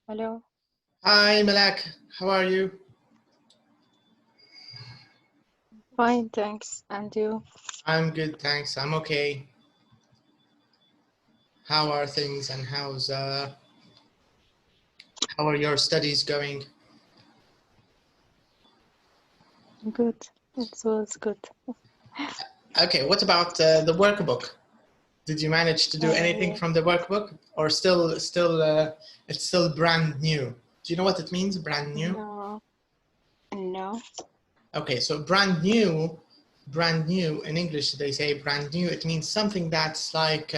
Hello. Hi, Malak. How are you? Fine, thanks. And you? I'm good, thanks. I'm okay. How are things and how are your studies going? Good. It was good. Okay, what about the workbook? Did you manage to do anything Yeah. from the workbook, or it's still brand new? Do you know what it means, brand new? No. No. Okay, so brand new in English they say brand new. It means something that's like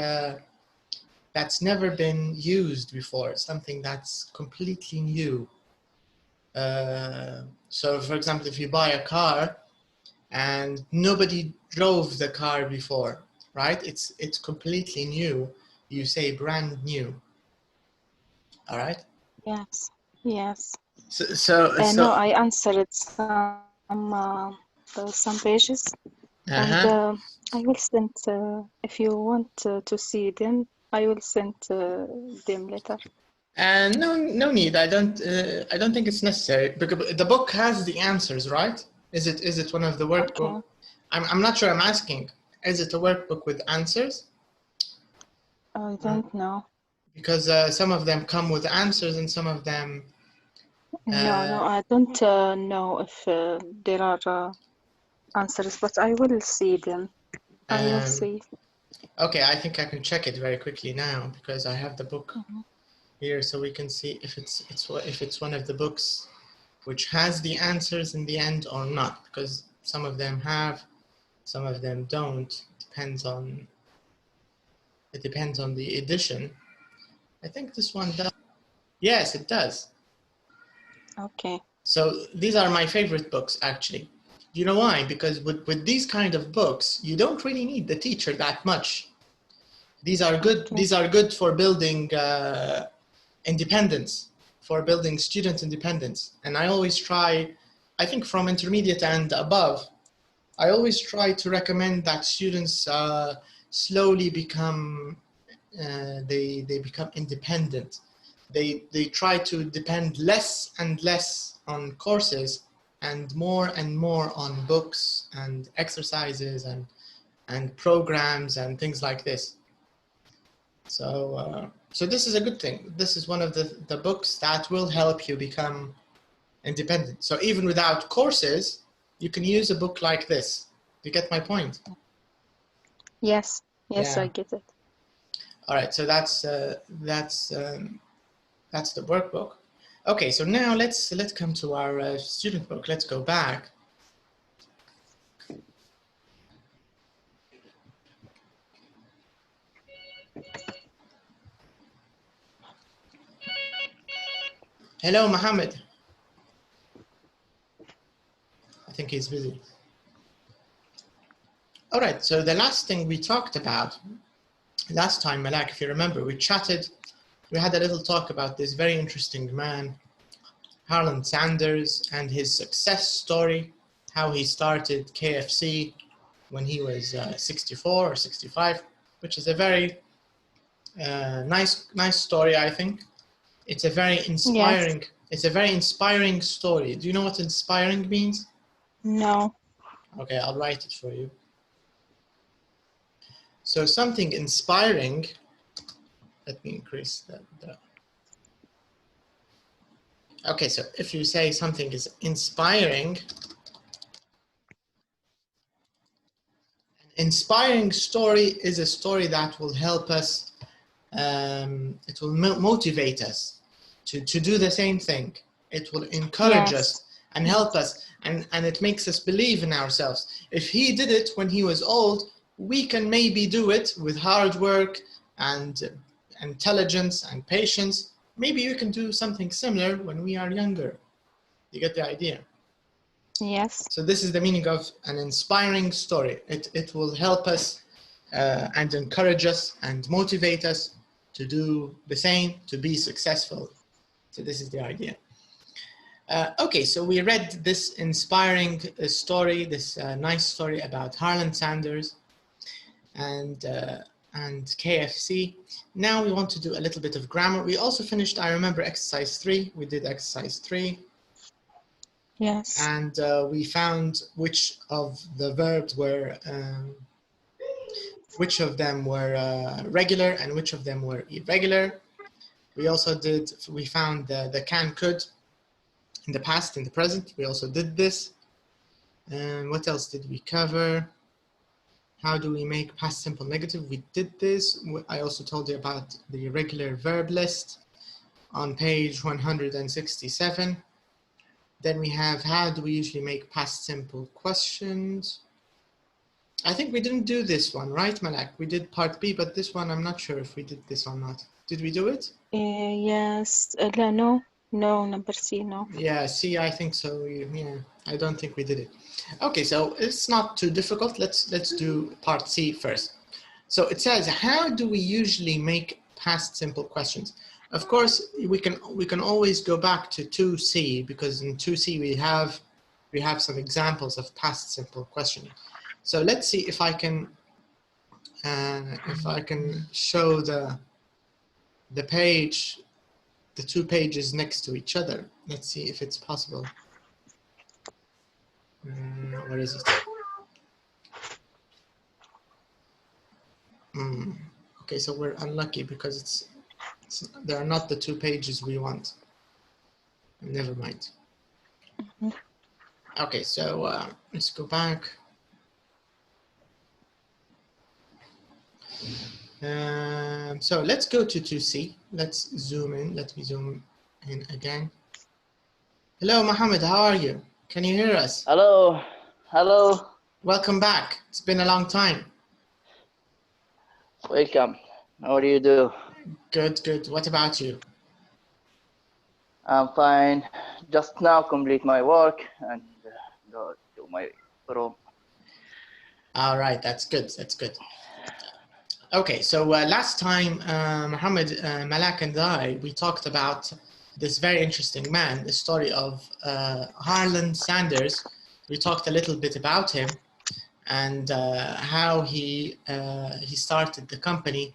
that's never been used before, something that's completely new. So for example, if you buy a car and nobody drove the car before, right? It's completely new. You say brand new. All right. Yes. Yes. So No, I answered some pages, and I will send. If you want to see them, I will send them later. And no need. I don't think it's necessary because the book has the answers, right? Is it one of the workbook? Okay. I'm not sure. I'm asking. Is it a workbook with answers? I don't know. Because some of them come with answers and some of them. No, I don't know if there are answers, but I will see them. I will see. Okay, I think I can check it very quickly now because I have the book here, so we can see if it's one of the books which has the answers in the end or not. Because some of them have, some of them don't. It depends on the edition. I think this one does. Yes, it does. Okay. So these are my favorite books, actually. Do you know why? Because with these kind of books, you don't really need the teacher that much. These are good. Okay. These are good for building independence, for building student independence. And I always try, I think from intermediate and above, I always try to recommend that students slowly become they become independent. They try to depend less and less on courses and more on books and exercises and programs and things like this. So so this is a good thing. This is one of the books that will help you become independent. So even without courses, you can use a book like this. Do you get my point? Yes. Yes, Yeah. I get it. All right. So that's the workbook. Okay. So now let's come to our student book. Let's go back. Hello, Mohammed. I think he's busy. All right. So the last thing we talked about last time, Malak, if you remember, we chatted. We had a little talk about this very interesting man, Harlan Sanders, and his success story, how he started KFC when he was 64 or 65, which is a very nice story, I think. It's a very inspiring. Yes. It's a very inspiring story. Do you know what inspiring means? No. Okay, I'll write it for you. So something inspiring. Let me increase that. Okay, so if you say something is inspiring, an inspiring story is a story that will help us. It will motivate us to do the same thing. It will encourage us and help us, and it makes us believe in ourselves. If he did it when he was old, we can maybe do it with hard work and intelligence and patience. Maybe you can do something similar when we are younger. You get the idea? Yes. So this is the meaning of an inspiring story. It will help us and encourage us and motivate us to do the same, to be successful. So this is the idea. Okay, so we read this inspiring story, this nice story about Harlan Sanders, and and KFC. Now we want to do a little bit of grammar. We also finished, I remember, exercise 3. We did exercise 3. Yes. And we found which of the verbs were, which of them were regular and which of them were irregular. We also did, we found the can, could in the past, in the present. We also did this. And what else did we cover? How do we make past simple negative? We did this. I also told you about the irregular verb list on page 167. Then we have, how do we usually make past simple questions? I think we didn't do this one, right, Malak? We did part B, but this one, I'm not sure if we did this or not. Did we do it? Yes. No. No, number C, no. Yeah, C, I think so. Yeah, I don't think we did it. Okay, so it's not too difficult. Let's do part C first. So it says, how do we usually make past simple questions? Of course, we can always go back to 2C, because in 2C we have some examples of past simple questioning. So let's see if I can show the page, the 2 pages next to each other. Let's see if it's possible. Where is it? Okay, so we're unlucky because they are not the 2 pages we want. Never mind. Okay, so let's go back. So let's go to 2C. Let's zoom in. Let me zoom in again. Hello, Mohammed. How are you? Can you hear us? Hello. Hello. Welcome back. It's been a long time. Welcome. How do you do? Good, good. What about you? I'm fine. Just now complete my work and go to my room. All right, that's good. That's good. Okay, so last time, Mohammed, Malak, and I, we talked about this very interesting man, the story of Harlan Sanders. We talked a little bit about him and how he started the company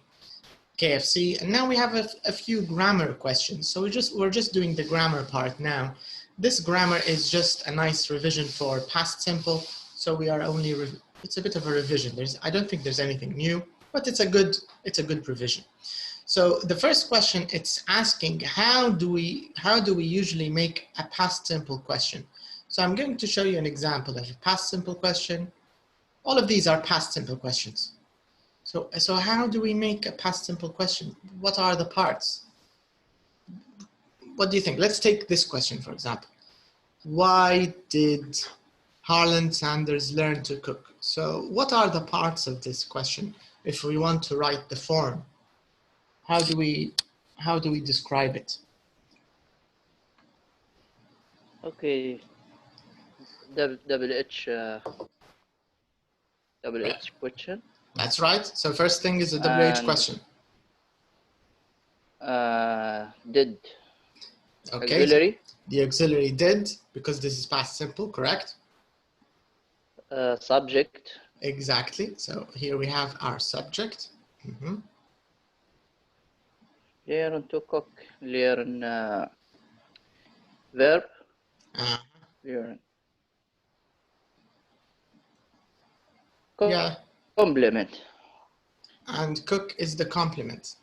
KFC, and now we have a few grammar questions. So we're just doing the grammar part now. This grammar is just a nice revision for past simple. So we are only it's a bit of a revision. I don't think there's anything new, but it's a good revision. So the first question, it's asking how do we usually make a past simple question. So I'm going to show you an example of a past simple question. All of these are past simple questions. So how do we make a past simple question? What are the parts? What do you think? Let's take this question, for example. Why did Harlan Sanders learn to cook? So what are the parts of this question if we want to write the form? How do we describe it? Okay. Double H question. That's right. So first thing is a WH question. Did. Okay. Auxiliary. The auxiliary did, because this is past simple, correct? Subject. Exactly. So here we have our subject. Learn to cook. Learn verb. Learn. Yeah. Complement. And cook is the complement.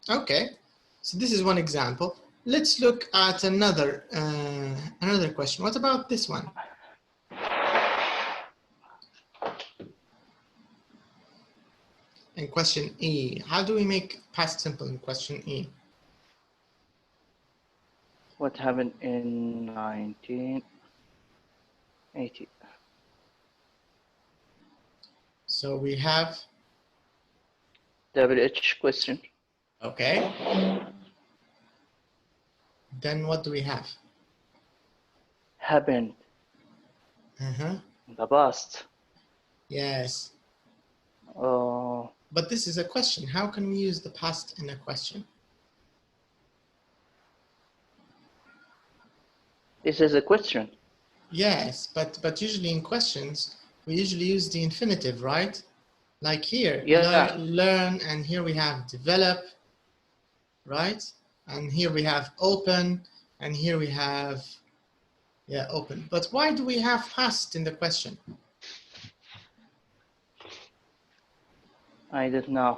Okay. So this is one example. Let's look at another question. What about this one? In question E, how do we make past simple in question E? What happened in 1980? So we have WH question. Okay. Then what do we have? Happened. In the past. Yes. Oh. But this is a question. How can we use the past in a question? This is a question. Yes, but usually in questions, we usually use the infinitive, right? Like here, Yeah. learn, and here we have develop, right? And here we have open, and here we have, yeah, open. But why do we have past in the question? I don't know.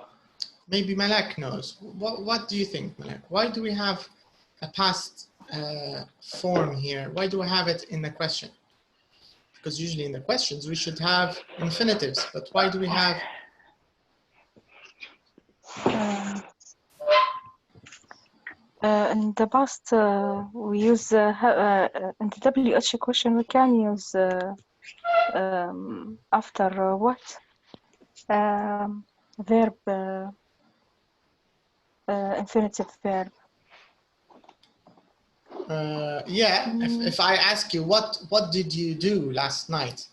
Maybe Malak knows. What do you think, Malak? Why do we have a past form here? Why do we have it in the question? Because usually in the questions we should have infinitives, but why do we have? In the past, we use in the WH question we can use after what verb, infinitive verb. Yeah, if I ask you what did you do last night?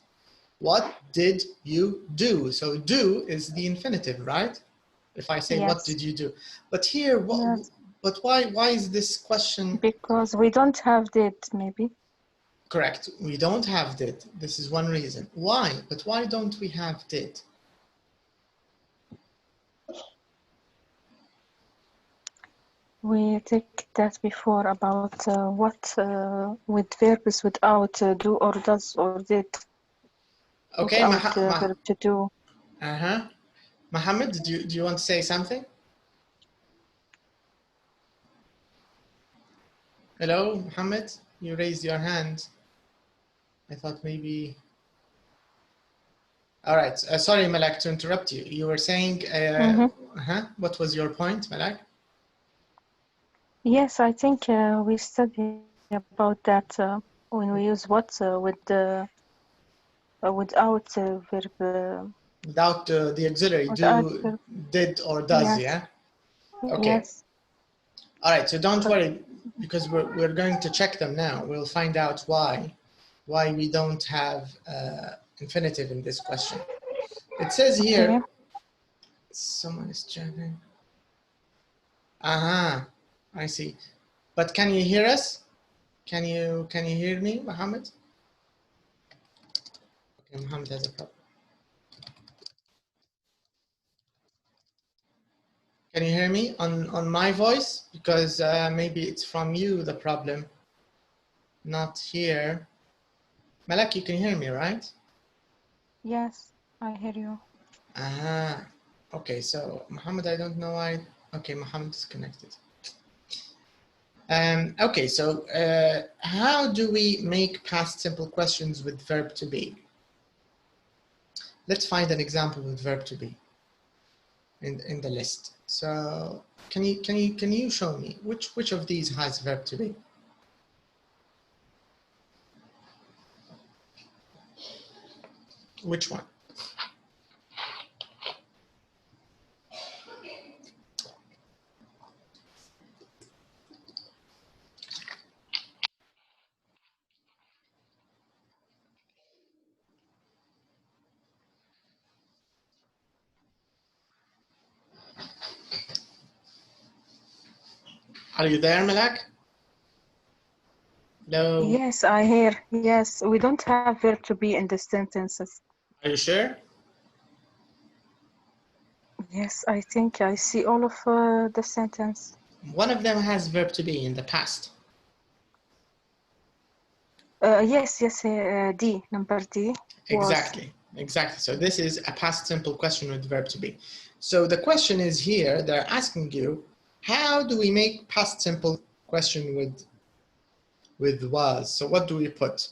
What did you do? So do is the infinitive, right? If I say what did you do? But here, but why is this question? Because we don't have did, maybe. Correct. We don't have did. This is one reason. Why? But why don't we have did? We take that before about what with verbs without do or does or did. Okay, without verb to do. Mohammed, do you want to say something? Hello, Mohammed. You raised your hand. I thought maybe. All right. Sorry, Malak, to interrupt you. You were saying. What was your point, Malak? Yes, I think we studied about that when we use what with without verb. Without the auxiliary, do, did, or does, yeah? Okay. Yes. All right, so don't worry, because we're going to check them now. We'll find out why we don't have infinitive in this question. It says here, someone is chatting. I see. But can you hear us? Can you hear me, Mohammed? Okay, Mohammed has a problem. Can you hear me on my voice? Because maybe it's from you, the problem, not here. Malak, you can hear me, right? Yes, I hear you. Okay, so Mohammed, I don't know why. Okay, Mohammed is connected. Okay, so how do we make past simple questions with verb to be? Let's find an example with verb to be in the list. So can you show me which of these has verb to be? Which one? Are you there, Malak? No. Yes, I hear. Yes, we don't have verb to be in the sentences. Are you sure? Yes, I think I see all of the sentence. One of them has verb to be in the past. Yes, D, number D. Exactly. So this is a past simple question with verb to be. So the question is here, they're asking you, how do we make past simple question with was? So what do we put?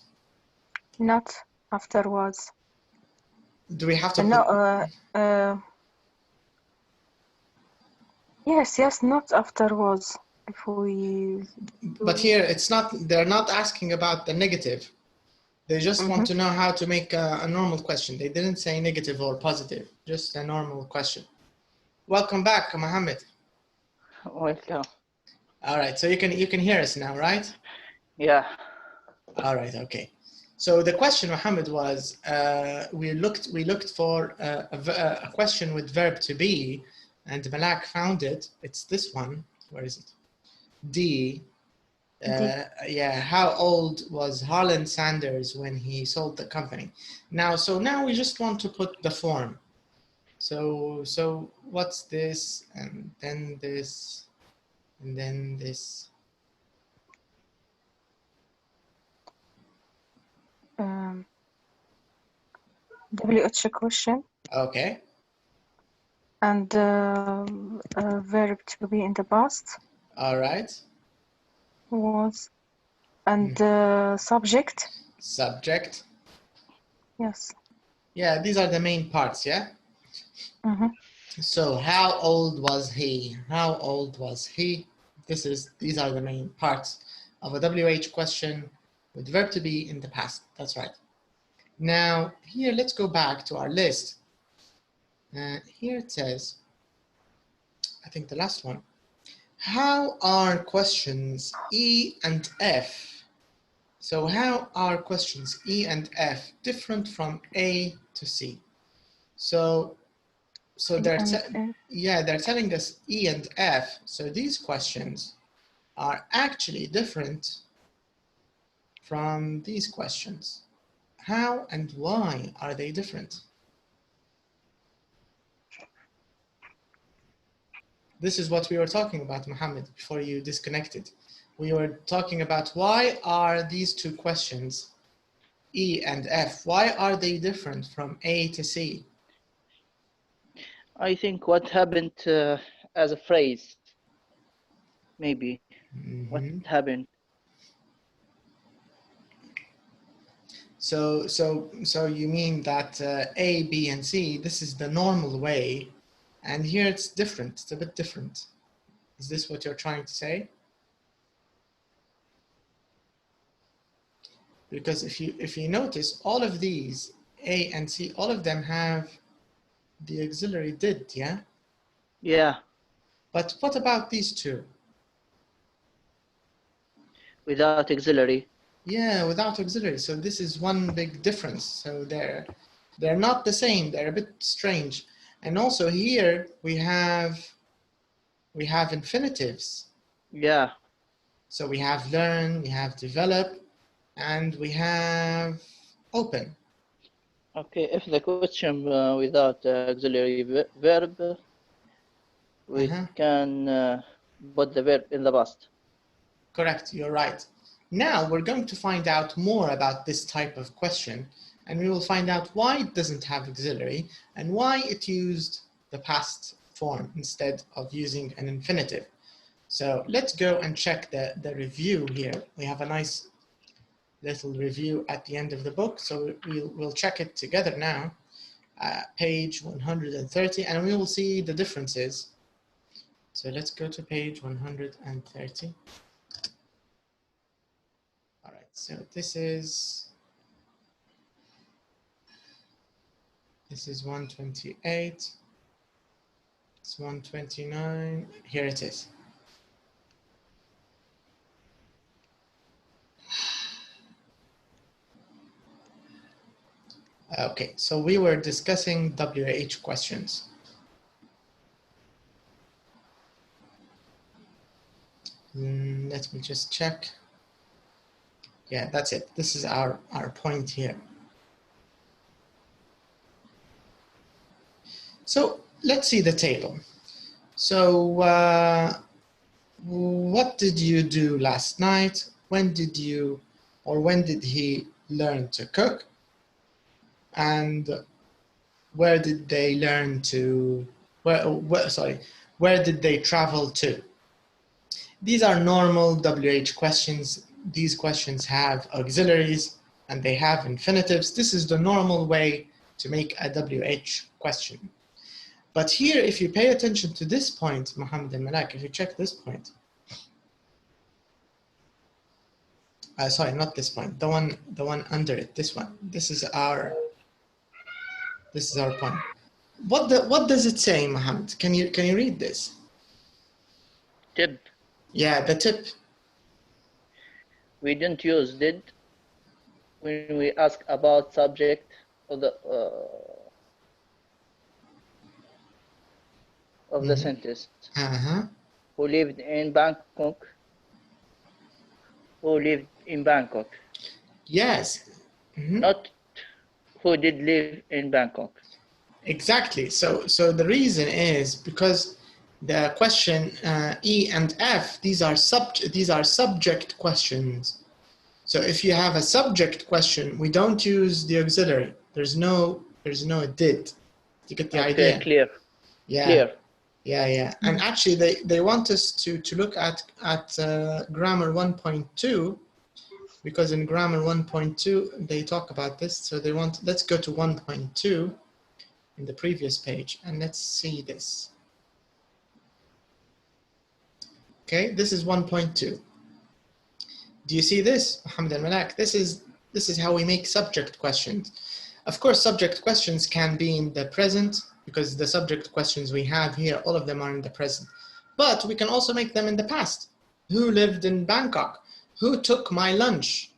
Not after was. Do we have to put? No, yes, not after was. If we. But here it's not, they're not asking about the negative. They just want to know how to make a normal question. They didn't say negative or positive, just a normal question. Welcome back, Mohammed. Welcome. All right, so you can hear us now, right? Yeah. All right, okay. So the question, Mohammed, was we looked for a question with verb to be, and Malak found it. It's this one. Where is it? D. Yeah, how old was Harlan Sanders when he sold the company? Now we just want to put the form. So what's this, and then this, and then this? WH question. Okay. And verb to be in the past. All right. Was. And subject. Subject. Yes. Yeah, these are the main parts, yeah? So how old was he? How old was he? These are the main parts of a WH question with verb to be in the past. That's right. Now here, let's go back to our list. Here it says, I think the last one. How are questions E and F? So how are questions E and F different from A to C? So they're telling us E and F. So these questions are actually different from these questions. How and why are they different? This is what we were talking about, Mohammed, before you disconnected. We were talking about why are these two questions, E and F, why are they different from A to C? I think what happened as a phrase, maybe. What happened? So you mean that A, B, and C, this is the normal way, and here it's different, it's a bit different. Is this what you're trying to say? Because if you notice, all of these, A and C, all of them have the auxiliary did, yeah? Yeah. But what about these two? Without auxiliary. Yeah, without auxiliary. So this is one big difference. So they're not the same. They're a bit strange. And also here we have infinitives. Yeah. So we have learn, we have develop, and we have open. Okay, if the question without auxiliary verb, we can put the verb in the past. Correct, you're right. Now we're going to find out more about this type of question, and we will find out why it doesn't have auxiliary and why it used the past form instead of using an infinitive. So let's go and check the review here. We have a nice little review at the end of the book, so we'll check it together now. Page 130, and we will see the differences. So let's go to page 130. All right, so this is 128. It's 129. Here it is. Okay, so we were discussing WH questions. Let me just check. Yeah, that's it. This is our point here. So let's see the table. So what did you do last night? When did you, or when did he learn to cook? And where did they learn to, where did they travel to? These are normal WH questions. These questions have auxiliaries and they have infinitives. This is the normal way to make a WH question. But here, if you pay attention to this point, Mohammed and Malak, if you check this point, sorry, not this point, the one under it, this one. This is our point. What does it say, Mohammed? Can you read this? Tip. Yeah, the tip. We didn't use did when we ask about subject of the sentence. Who lived in Bangkok? Who lived in Bangkok? Yes. Not who did live in Bangkok. Exactly. So the reason is because the question E and F, these are subject questions. So if you have a subject question, we don't use the auxiliary. There's no did. You get the idea? Clear. Yeah. Clear. Yeah. And actually, they want us to look at grammar 1.2, because in grammar 1.2 they talk about this. So they want, let's go to 1.2 in the previous page and let's see this. Okay, this is 1.2. Do you see this, Mohammed al-Malak? This is how we make subject questions. Of course, subject questions can be in the present, because the subject questions we have here, all of them are in the present. But we can also make them in the past. Who lived in Bangkok? Who took my lunch?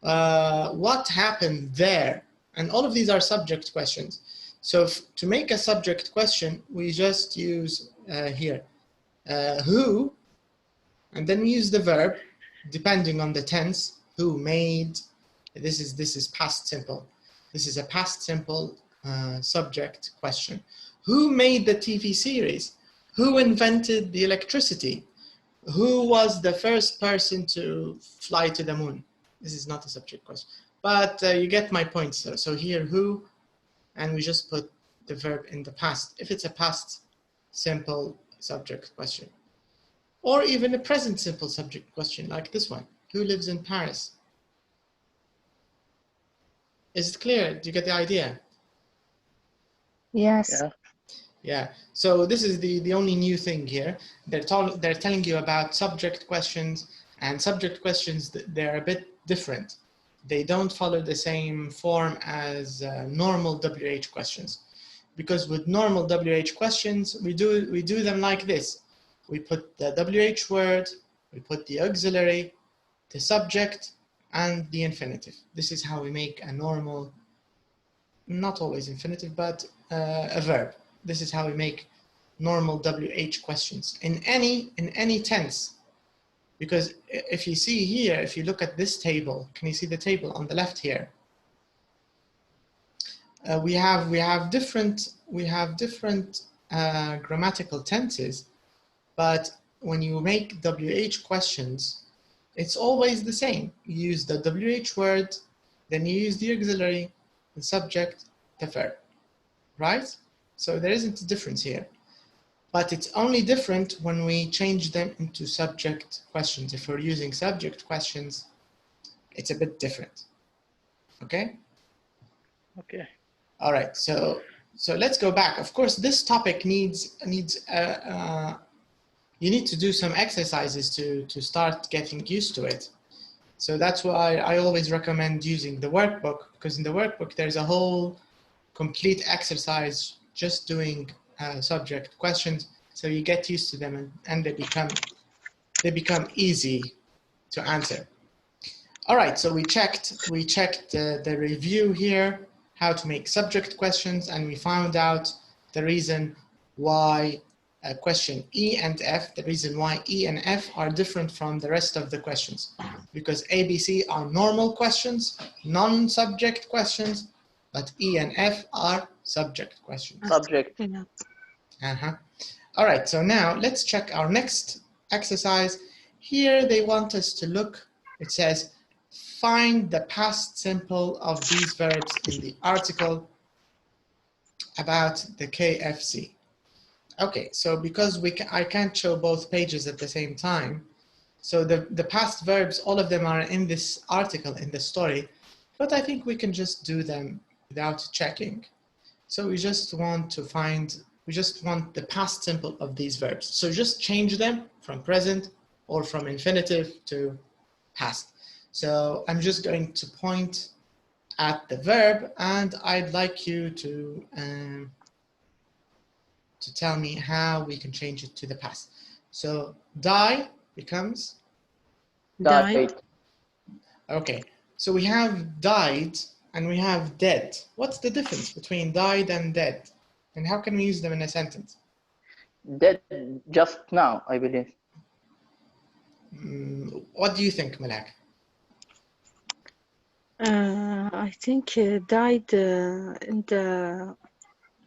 What happened there? And all of these are subject questions. So to make a subject question, we just use here, who, and then we use the verb, depending on the tense. Who made, this is past simple. This is a past simple subject question. Who made the TV series? Who invented the electricity? Who was the first person to fly to the moon? This is not a subject question, but you get my point. So here, who, and we just put the verb in the past, if it's a past simple subject question. Or even a present simple subject question, like this one. Who lives in Paris? Is it clear? Do you get the idea? Yes. Yeah. So this is the only new thing here. They're telling you about subject questions, and subject questions, they're a bit different. They don't follow the same form as normal WH questions, because with normal WH questions, we do them like this. We put the WH word, we put the auxiliary, the subject, and the infinitive. This is how we make a normal, not always infinitive, but a verb. This is how we make normal WH questions in any tense. Because if you see here, if you look at this table, can you see the table on the left here? We have different grammatical tenses, but when you make WH questions, it's always the same. You use the WH word, then you use the auxiliary, the subject, the verb, right? So there isn't a difference here. But it's only different when we change them into subject questions. If we're using subject questions, it's a bit different. Okay? Okay. All right, so let's go back. Of course, this topic needs you need to do some exercises to start getting used to it. So that's why I always recommend using the workbook, because in the workbook there's a whole complete exercise just doing subject questions, so you get used to them and they become easy to answer. All right, so we checked the review here, how to make subject questions, and we found out the reason why question E and F, the reason why E and F are different from the rest of the questions, because A, B, C are normal questions, non-subject questions, but E and F are subject questions. Subject. All right, so now let's check our next exercise. Here they want us to look, it says, find the past simple of these verbs in the article about the KFC. Okay, so because I can't show both pages at the same time, so the past verbs, all of them are in this article, in the story, but I think we can just do them without checking. So we just want the past simple of these verbs. So just change them from present or from infinitive to past. So I'm just going to point at the verb, and I'd like you to tell me how we can change it to the past. So die becomes? Died. Okay, so we have died and we have dead. What's the difference between died and dead? And how can we use them in a sentence? Dead just now, I believe. What do you think, Malak? I think died in the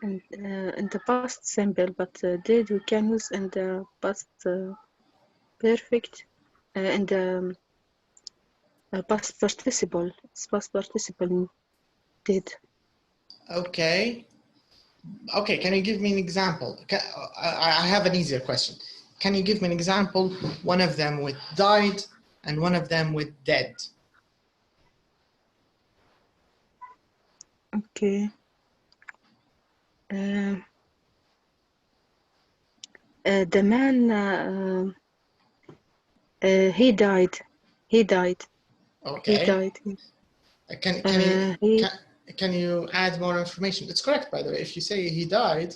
in the past simple, but did we can use in the past perfect, in the past participle. It's past participle did. Okay. Okay, can you give me an example? I have an easier question. Can you give me an example, one of them with died and one of them with dead? Okay. The man, he died. He died. Okay. He died. Can you add more information? It's correct, by the way. If you say he died,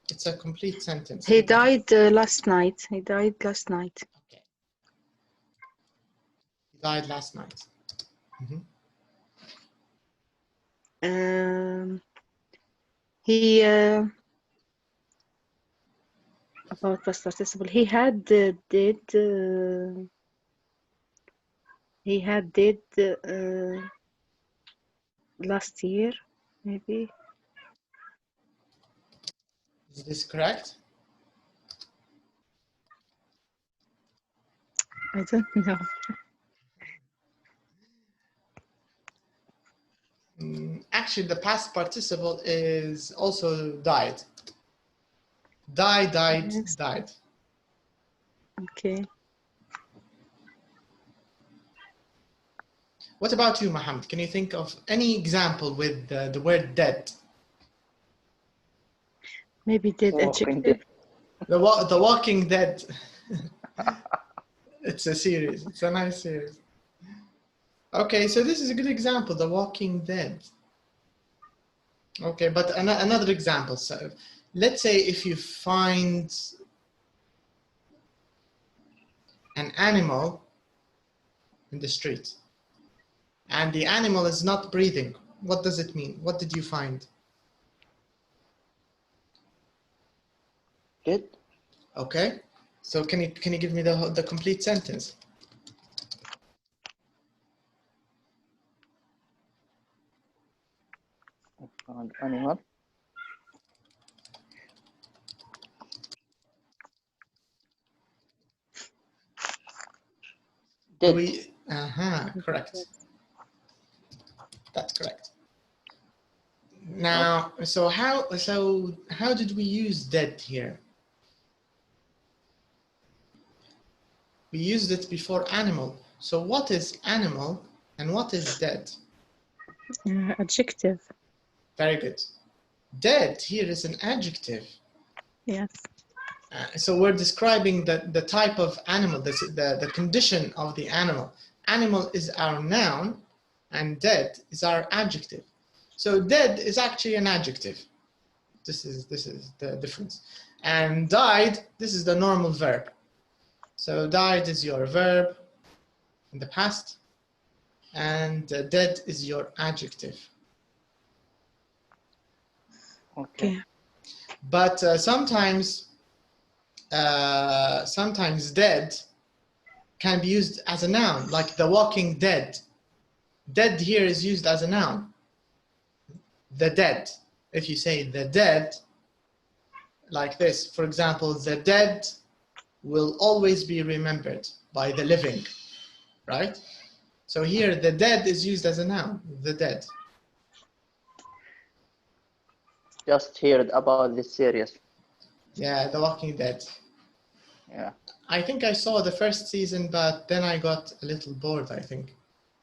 it's a complete sentence. He died last night. He died last night. Okay. He died last night. Mm-hmm. He about past participle. He had did. He had did last year, maybe. Is this correct? I don't know. Actually, the past participle is also died. Died, Yes. died. Okay. What about you, Mohammed? Can you think of any example with the word dead? Maybe did adjective. The Walking Dead. It's a series. It's a nice series. Okay, so this is a good example, The Walking Dead. Okay, but another example. So let's say if you find an animal in the street and the animal is not breathing, what does it mean? What did you find? Dead. Okay, so can you give me the complete sentence? Animal. Dead. Correct. That's correct. Now, so how did we use dead here? We used it before animal. So what is animal and what is dead? Adjective. Very good. Dead here is an adjective. Yes. So we're describing the type of animal, the condition of the animal. Animal is our noun and dead is our adjective. So dead is actually an adjective. This is the difference. And died, this is the normal verb. So died is your verb in the past and dead is your adjective. Okay. But sometimes dead can be used as a noun, like The Walking Dead. Dead here is used as a noun. The dead. If you say the dead, like this, for example, the dead will always be remembered by the living, right? So here, the dead is used as a noun, the dead. Just heard about this series. Yeah, The Walking Dead. Yeah. I think I saw the first season, but then I got a little bored, I think.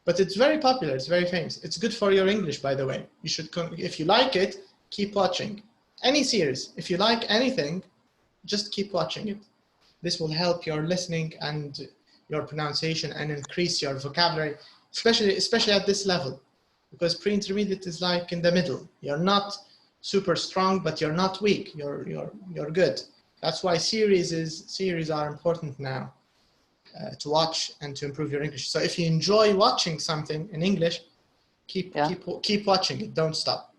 But it's very popular, it's very famous. It's good for your English, by the way. You should, if you like it, keep watching. Any series, if you like anything, just keep watching it. This will help your listening and your pronunciation and increase your vocabulary, especially at this level. Because pre-intermediate is like in the middle. You're not super strong, but you're not weak. You're good. That's why series are important now to watch and to improve your English. So if you enjoy watching something in English, keep watching it. Don't stop.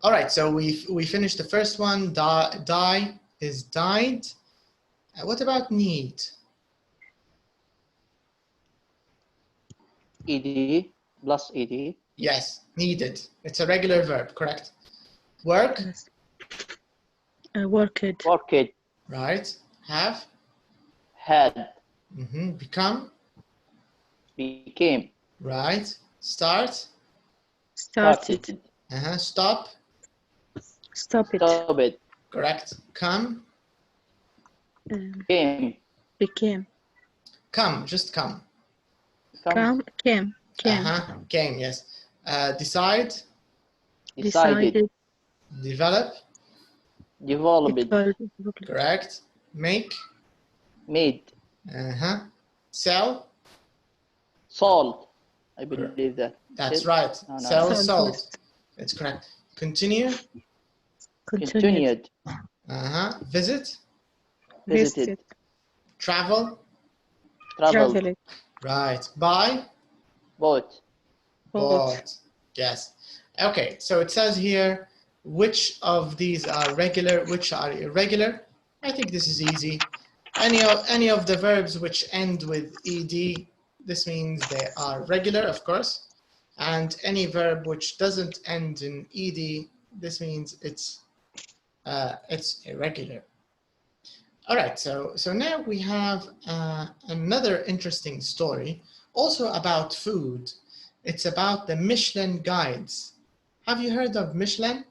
All right. So we finished the first one. Die is died. What about need? Ed plus ed. Yes, needed. It's a regular verb, correct? Work. Worked. Worked. Right. Have. Had. Become. Became. Right. Start. Started. Stop. Stopped. Stopped. Correct. Come. Came. Became. Come. Just come. Came. Came. Yes. Decide. Decided. Develop. Developed. Correct. Make. Made. Sell. Sold. I believe that. That's right. No. Sell. Sold. That's correct. Continue. Continued. Visit. Visited. Travel. Traveled. Right. Buy. Bought. Bought. Yes. Okay. So it says here which of these are regular, which are irregular. I think this is easy. Any of the verbs which end with ed, this means they are regular, of course. And any verb which doesn't end in ed, this means it's irregular. All right, so now we have another interesting story, also about food. It's about the Michelin guides. Have you heard of Michelin?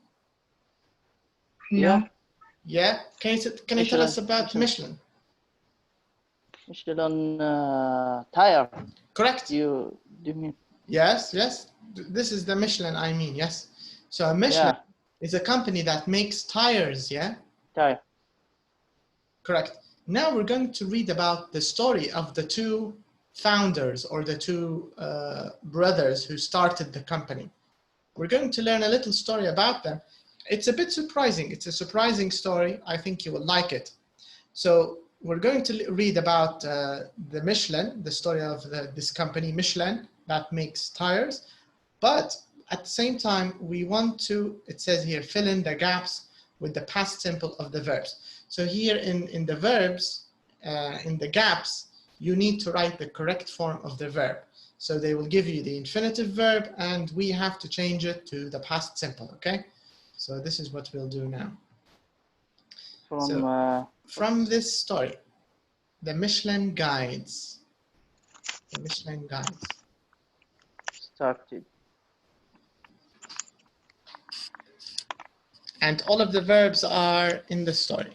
Yeah. Yeah. Can you tell us about Michelin? Michelin tire. Correct. Do you mean? Yes. This is the Michelin I mean, yes. So Michelin is a company that makes tires, yeah? Tire. Correct. Now we're going to read about the story of the two founders or the two brothers who started the company. We're going to learn a little story about them. It's a bit surprising. It's a surprising story. I think you will like it. So we're going to read about the Michelin, the story of this company Michelin that makes tires. But at the same time, we want to, it says here, fill in the gaps with the past simple of the verbs. So here in the verbs, in the gaps, you need to write the correct form of the verb. So they will give you the infinitive verb and we have to change it to the past simple, okay? So this is what we'll do now. From this story, the Michelin guides. The Michelin guides. Started. And all of the verbs are in the story.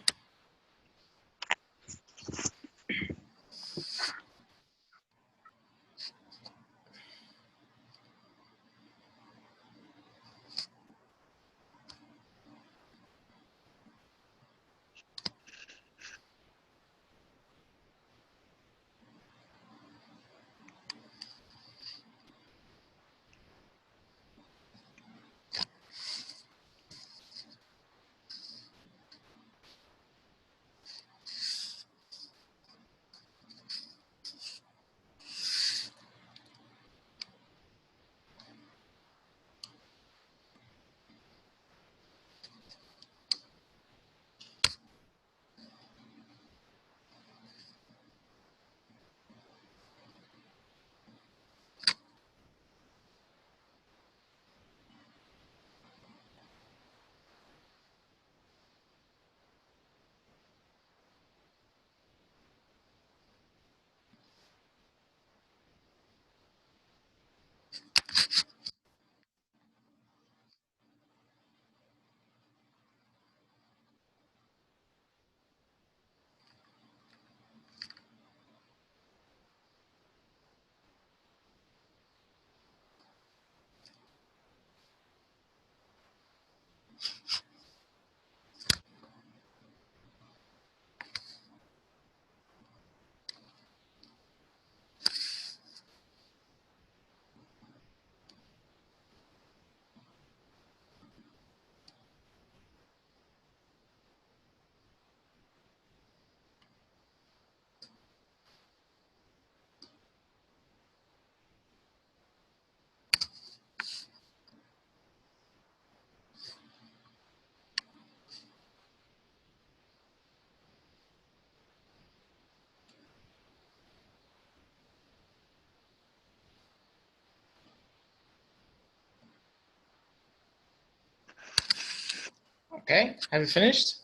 Okay, have you finished?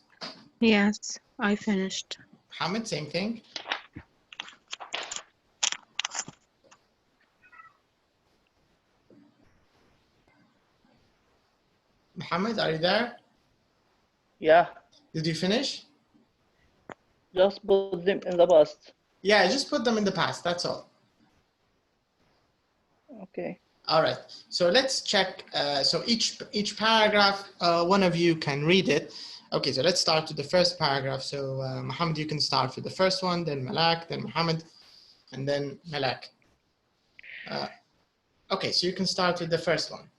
Yes, I finished. Mohammed, same thing. Mohammed, are you there? Yeah, Did you finish? just put them in the past. Yeah, just put them in the past, that's all. Okay. All right, so let's check. So each paragraph, one of you can read it. Okay, so let's start with the first paragraph. So Mohammed, you can start with the first one, then Malak, then Mohammed, and then Malak. Okay, so you can start with the first one.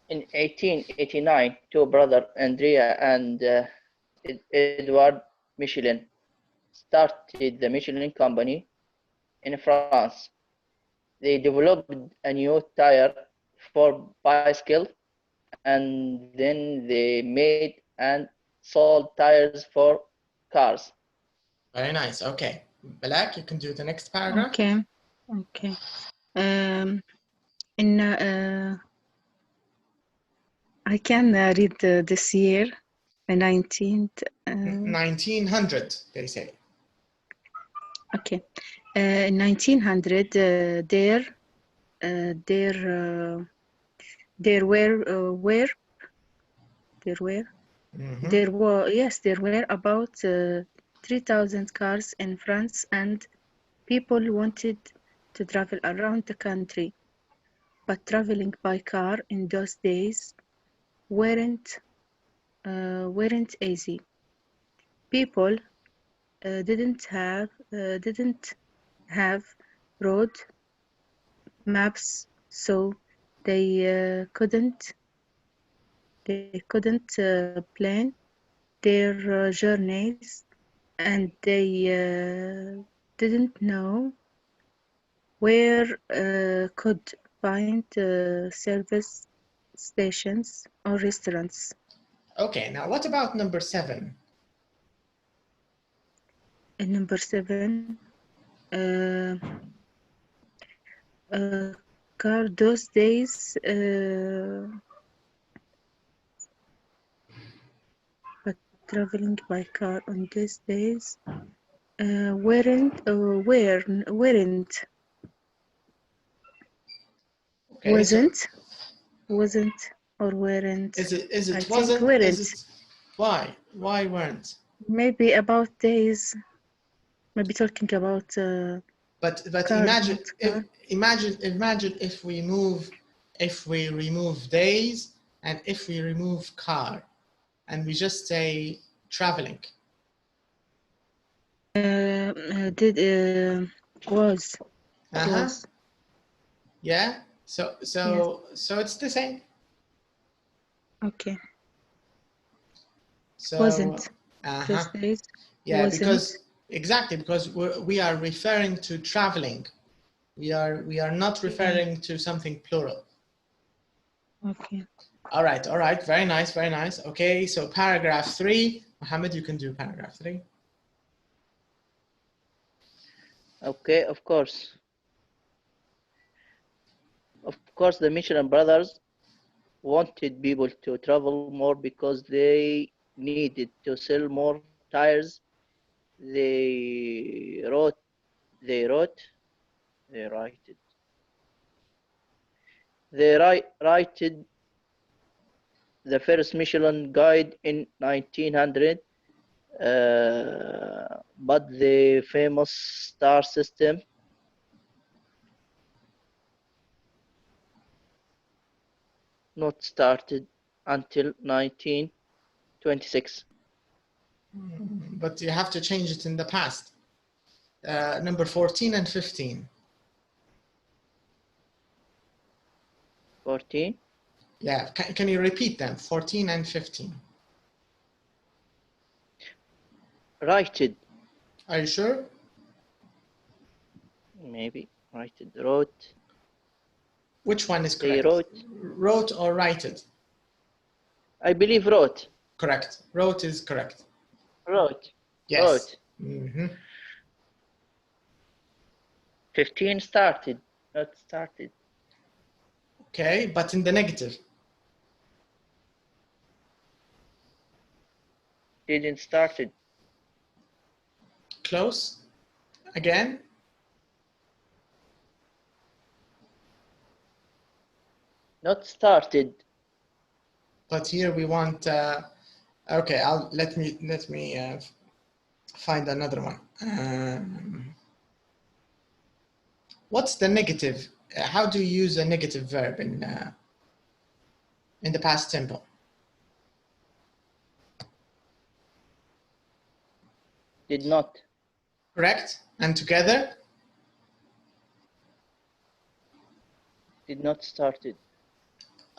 In 1889, two brothers, Andrea and Edward Michelin, started the Michelin Company in France. They developed a new tire for bicycle, and then they made and sold tires for cars. Very nice. Okay, Malak, you can do the next paragraph. Okay. In I can read this year, the 19th. 1900, they say. Okay. In 1900, there were about 3,000 cars in France, and people wanted to travel around the country, but traveling by car in those days weren't easy. People didn't have road maps, so they couldn't plan their journeys, and they didn't know where could find service stations or restaurants. Okay, now what about number 7? And number 7, car those days, but traveling by car on these days weren't Okay, wasn't or weren't. Is it I think wasn't? weren't. Is it why? Why weren't? Maybe about days. Maybe talking about But car, imagine not if car. imagine if we remove days and if we remove car and we just say traveling. Was. Was. Yeah. So it's the same. Okay. So Wasn't. Those days. Yeah, wasn't. because we are referring to traveling. We are not referring to something plural. Okay. All right. Very nice. Okay, so paragraph 3. Mohammed, you can do paragraph 3. Okay, of course. Of course, the Michelin brothers wanted people to travel more because they needed to sell more tires. They wrote the first Michelin guide in 1900, but the famous star system not started until 1926. But you have to change it in the past. Number 14 and 15. 14. Yeah, can you repeat them? 14 and 15. Righted. Are you sure? Maybe righted. Wrote. Which one is correct? They wrote or righted? I believe wrote. Correct. Wrote is correct. Wrote. Yes. Wrote. Mm-hmm. 15 started. Not started. Okay, but in the negative. Didn't started. Close. Again. Not started. But here we want. Okay, let me find another one. What's the negative? How do you use a negative verb in the past simple? Did not. Correct. And together? Did not started.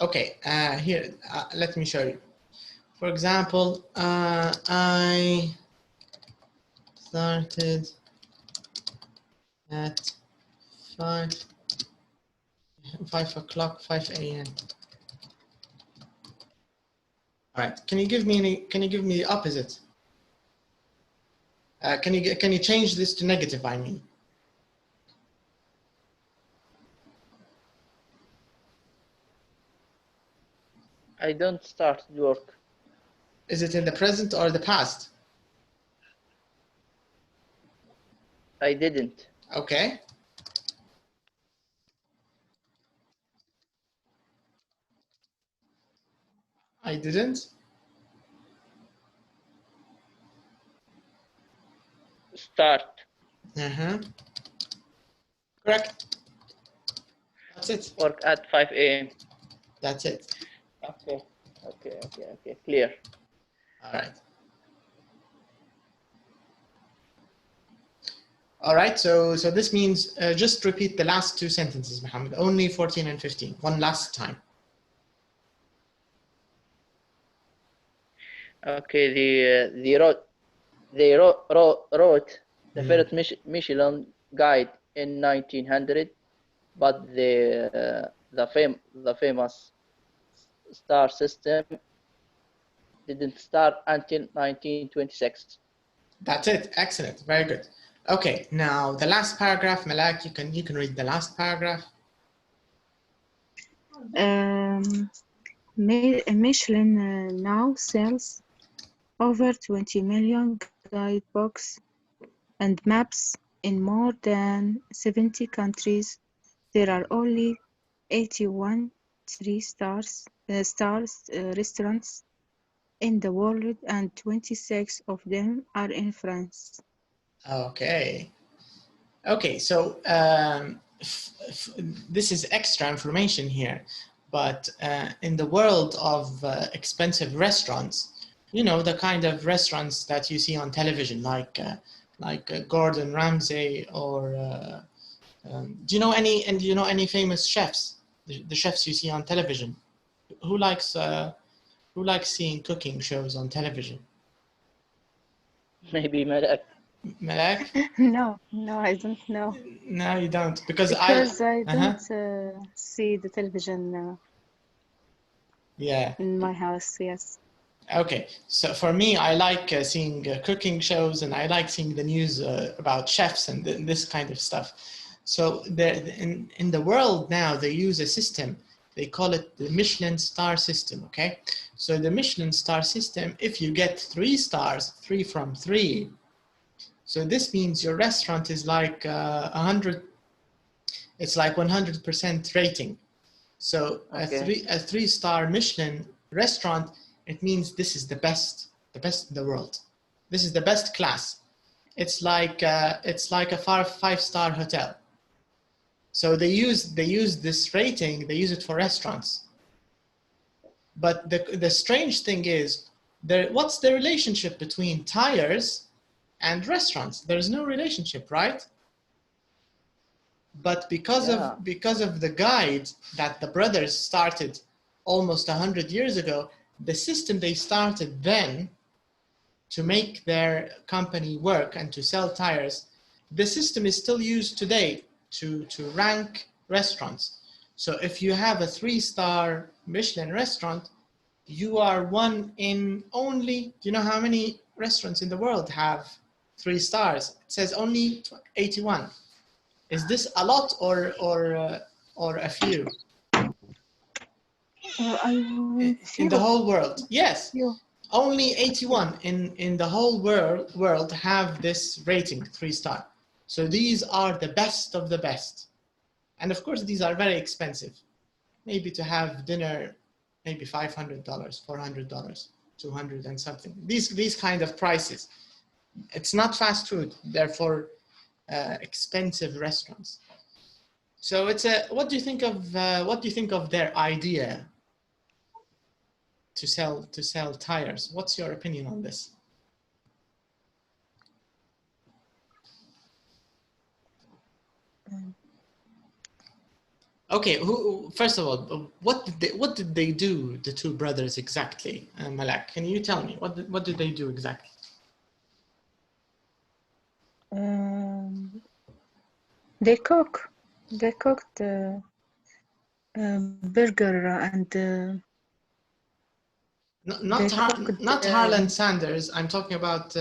Okay. Here, let me show you. For example, I started at 5 o'clock, 5 a.m. All right. Can you give me the opposite? Can you change this to negative? I mean. I don't start work. Is it in the present or the past? I didn't. Okay. I didn't. Start. Correct. That's it. Work at 5 a.m. That's it. Okay. Clear. All right. All right. So this means just repeat the last two sentences, Mohammed. Only 14 and 15. One last time. Okay. They wrote the first Michelin guide in 1900, but the famous star system didn't start until 1926. That's it. Excellent. Very good. Okay. Now the last paragraph, Malak, you can read the last paragraph. Michelin now sells over 20 million guidebooks and maps in more than 70 countries. There are only 81 three-star restaurants in the world, and 26 of them are in France. Okay. Okay, so this is extra information here, but in the world of expensive restaurants, you know, the kind of restaurants that you see on television, like Gordon Ramsay, or do you know any famous chefs? The chefs you see on television. Who likes seeing cooking shows on television? Maybe Malak. Malak? No, I don't know. No, you don't, because I Uh-huh. don't see the television Yeah. in my house. Yes. Okay, so for me, I like seeing cooking shows, and I like seeing the news about chefs and this kind of stuff. So in the world now, they use a system. They call it the Michelin star system, okay? So the Michelin star system, if you get 3 stars, 3 from 3, so this means your restaurant is like 100, it's like 100% rating. So Okay. a 3-star Michelin restaurant, it means this is the best in the world. This is the best class. It's like a 5-star hotel. So they use this rating. They use it for restaurants. But the strange thing is, what's the relationship between tires and restaurants? There's no relationship, right? But because of the guide that the brothers started almost 100 years ago, the system they started then to make their company work and to sell tires, the system is still used today to rank restaurants. So if you have a 3-star Michelin restaurant, you are one in only, do you know how many restaurants in the world have 3 stars? It says only 81. Is this a lot or a few? In the whole world? Yes. Only 81 in the whole world have this rating, 3-star. So these are the best of the best. And of course, these are very expensive. Maybe to have dinner, maybe $500, $400, 200 and something. These kind of prices. It's not fast food, therefore expensive restaurants. So it's a. What do you think of their idea to sell tires? What's your opinion on this? Okay, first of all, what did they do, the two brothers exactly? Malak, can you tell me what did they do exactly? They cooked burger and not Harlan Sanders. I'm talking about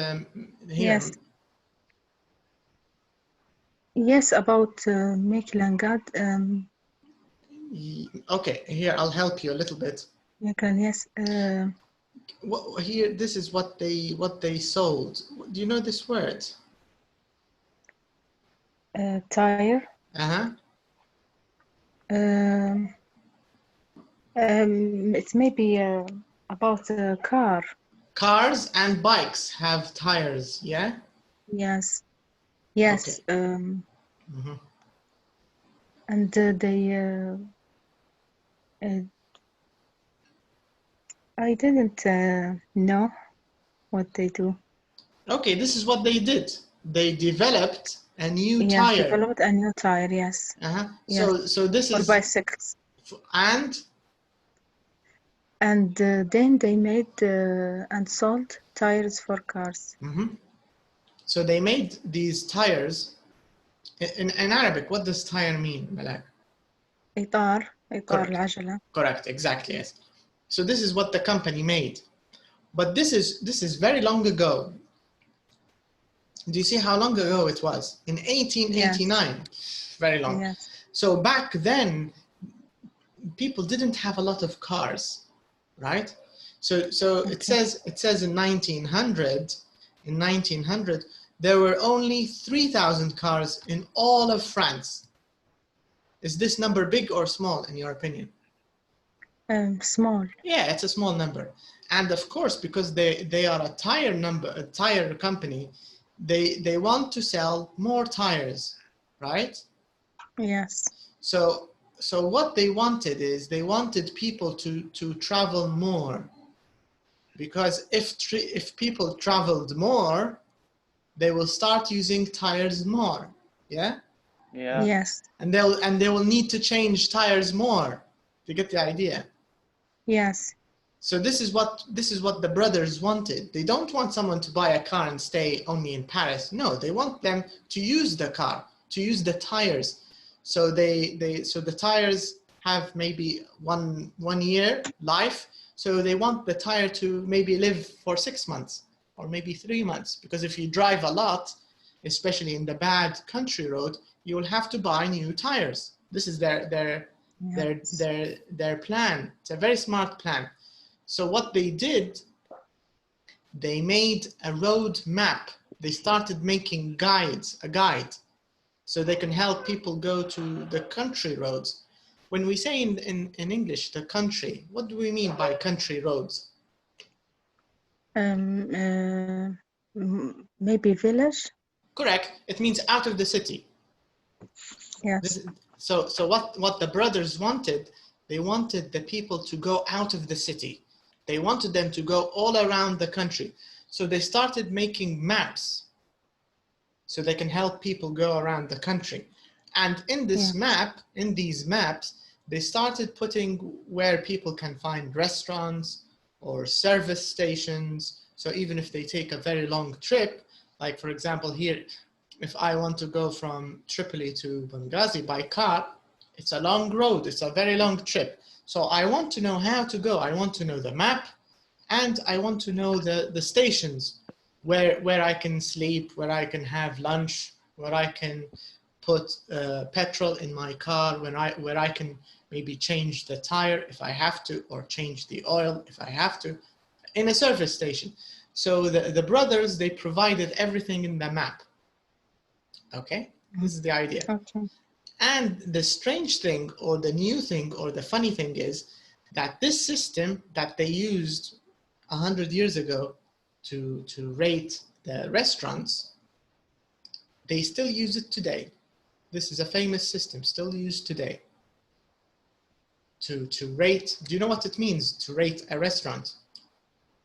here. Yes, about Michelangelo. Okay, here I'll help you a little bit. You can, yes. Here, this is what they sold. Do you know this word? Tire. It's maybe about a car. Cars and bikes have tires, yeah? Yes. Okay. And they I didn't know what they do. Okay, this is what they did. They developed a new tire. Developed a new tire, yes. Yes. So this for is bicycles. And then they made and sold tires for cars. So they made these tires. In Arabic, what does tire mean, Malak? إطار العجلة. Correct, exactly, yes. So this is what the company made. But this is very long ago. Do you see how long ago it was? In 1889. Yes. Very long. Yes. So back then, people didn't have a lot of cars, right? So okay. It says in 1900, there were only 3,000 cars in all of France. Is this number big or small in your opinion? Small. Yeah, it's a small number. And of course, because they are a tire company, they want to sell more tires, right? Yes. So what they wanted is they wanted people to travel more, because if people traveled more, they will start using tires more. Yeah. Yeah. Yes. And they will need to change tires more. You get the idea? Yes. So this is what the brothers wanted. They don't want someone to buy a car and stay only in Paris. No, they want them to use the car, to use the tires. So the tires have maybe one year life. So they want the tire to maybe live for 6 months or maybe 3 months, because if you drive a lot, especially in the bad country road, you will have to buy new tires. This is their plan. It's a very smart plan. So what they did, they made a road map. They started making a guide, so they can help people go to the country roads. When we say in English, the country, what do we mean by country roads? Maybe village? Correct. It means out of the city. Yes. So what the brothers wanted, they wanted the people to go out of the city. They wanted them to go all around the country. So they started making maps so they can help people go around the country. And in this in these maps, they started putting where people can find restaurants or service stations. So even if they take a very long trip, like for example here, if I want to go from Tripoli to Benghazi by car, it's a long road, it's a very long trip. So I want to know how to go. I want to know the map, and I want to know the stations where I can sleep, where I can have lunch, where I can put petrol in my car, where I can maybe change the tire if I have to, or change the oil if I have to, in a service station. So the brothers, they provided everything in the map. Okay, this is the idea. Okay. And the strange thing, or the new thing, or the funny thing is that this system that they used 100 years ago to rate the restaurants, they still use it today. This is a famous system still used today. To rate, do you know what it means to rate a restaurant?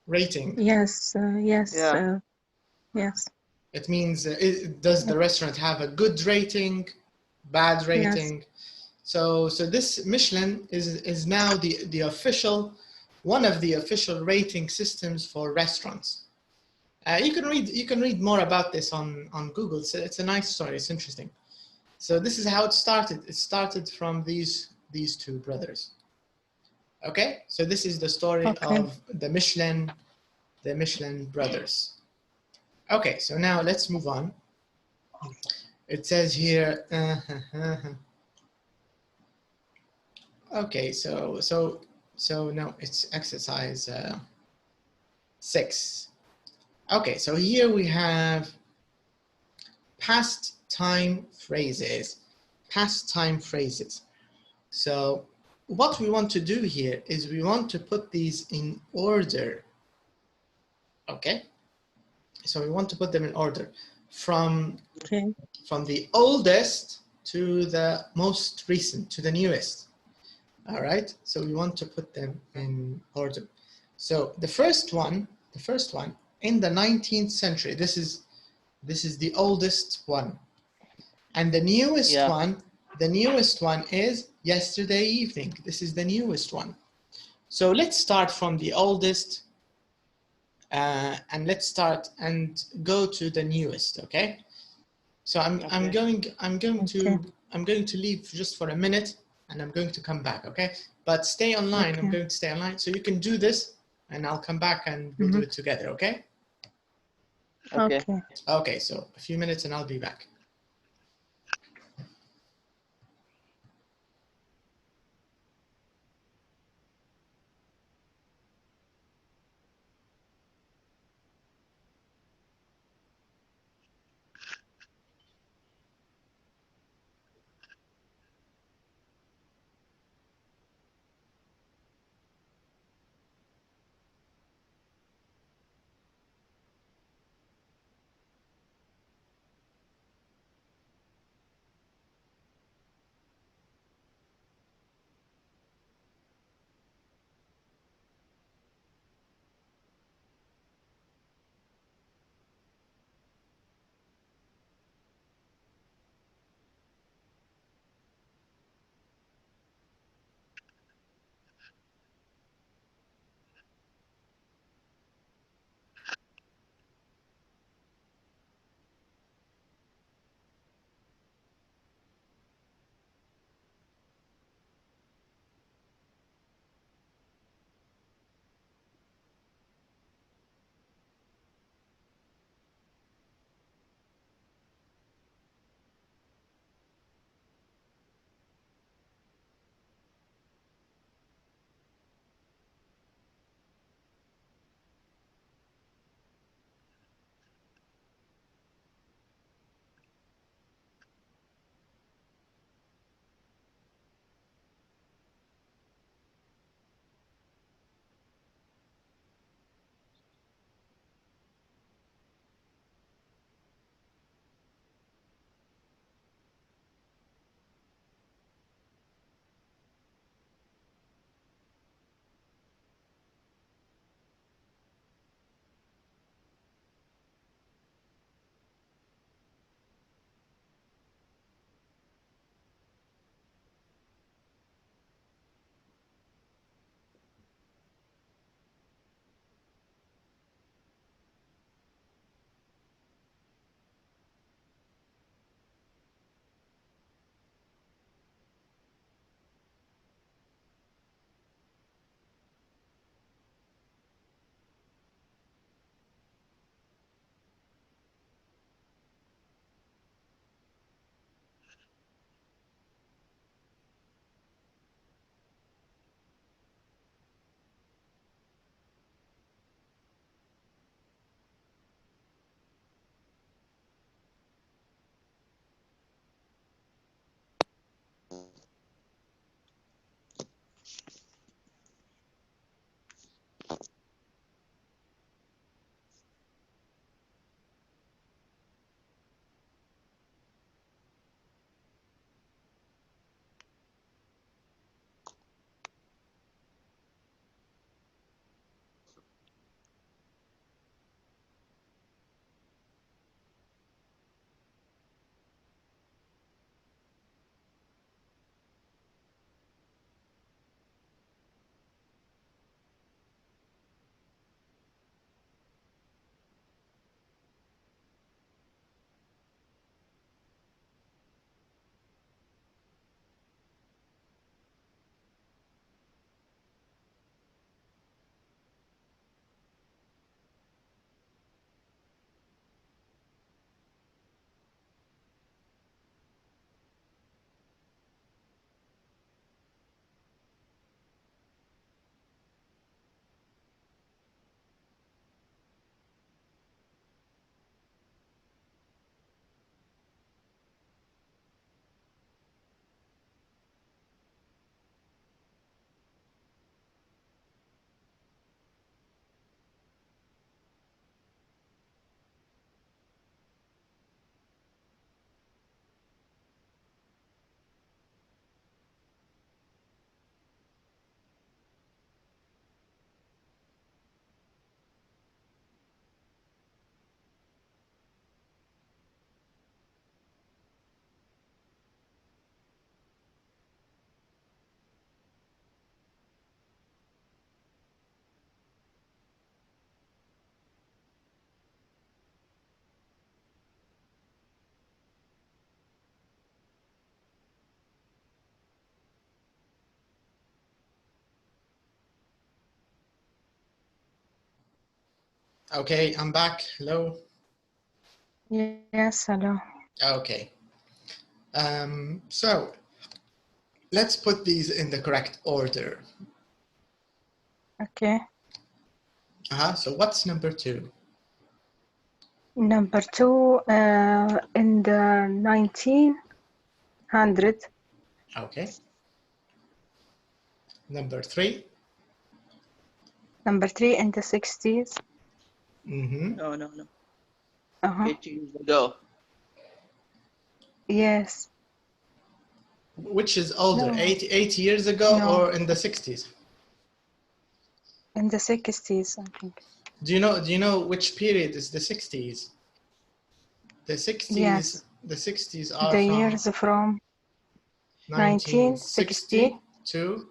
Rating. Yes, yes, Yeah. yes, It means, does the restaurant have a good rating, bad rating? So this Michelin is now the official, one of the official rating systems for restaurants. You can read more about this on Google. It's a nice story. It's interesting. So this is how it started. It started from these two brothers. Okay, so this is the story of the Michelin brothers. Okay, so now let's move on. It says here. Okay, so no, it's exercise 6. Okay, so here we have past time phrases. Past time phrases. So what we want to do here is we want to put these in order. Okay, so we want to put them in order from the oldest to the most recent, to the newest. All right, so we want to put them in order. So the first one in the 19th century, this is the oldest one. And the newest one is yesterday evening. This is the newest one. So let's start from the oldest and let's start and go to the newest, okay? So I'm going to leave just for a minute and I'm going to come back, okay? But stay online. I'm going to stay online. So you can do this and I'll come back and we'll do it together, okay? Okay. Okay, so a few minutes and I'll be back. Okay, I'm back. Hello. Yes, hello. Okay. So let's put these in the correct order. Okay. So what's number 2? Number 2, in the 1900. Okay. Number 3. Number 3, in the 60s. Mm-hmm. No. 8 Uh-huh. years ago. Yes. Which is older, No. 80 years ago No. or in the 60s? In the 60s, I think. Do you know which period is the 60s? The 60s, Yes. the 60s are The from years from 1960 to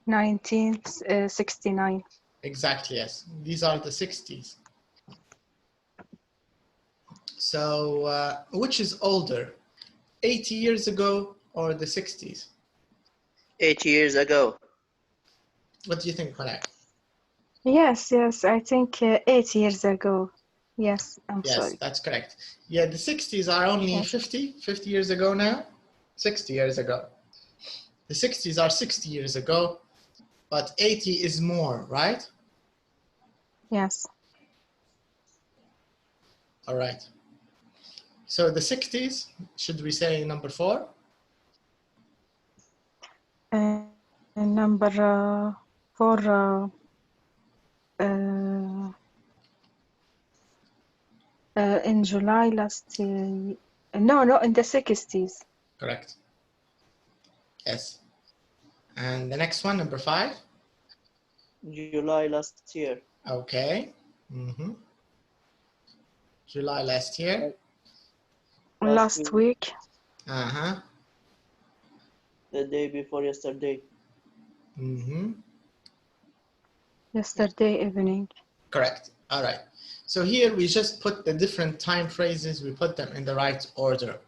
1969. exactly, yes. These are the 60s. So which is older, 80 years ago or the 60s? 8 years ago. What do you think, Malak? Yes, I think 8 years ago. Yes, I'm Yes, sorry. that's correct. Yeah, the 60s are only Yes. 50 years ago now, 60 years ago. The 60s are 60 years ago, but 80 is more, right? Yes. All right. So the 60s, should we say number 4? Number 4, in July last year. No, in the 60s. Correct. Yes. And the next one, number 5? July last year. Okay. Mm-hmm. July last year. Last week. Uh-huh. The day before yesterday. Mm-hmm. Yesterday evening. Correct. All right. So here we just put the different time phrases, we put them in the right order.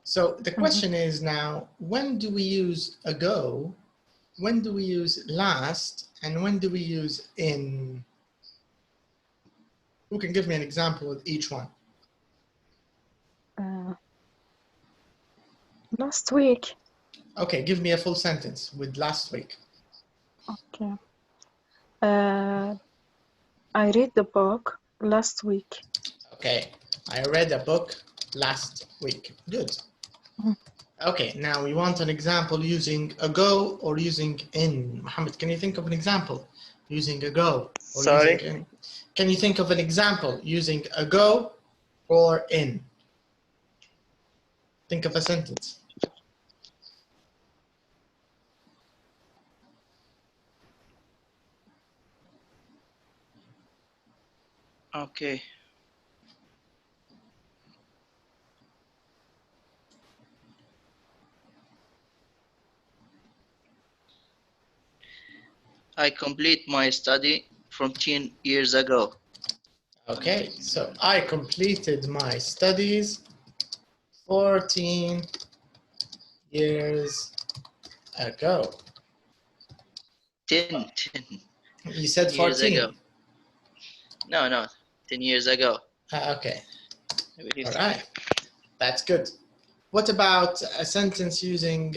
So the question is now, when do we use ago? When do we use last? And when do we use in? Who can give me an example with each one? Last week. Okay, give me a full sentence with last week. Okay. I read the book last week. Okay, I read a book last week. Good. Okay, now we want an example using ago or using in. Mohammed, can you think of an example using ago or Sorry? using in? Can you think of an example using ago or in? Think of a sentence. Okay. I complete my study from 10 years ago. Okay, so I completed my studies 14 years ago. 10 You said years 14. ago. No, 10 years ago. Okay, all right, that's good. What about a sentence using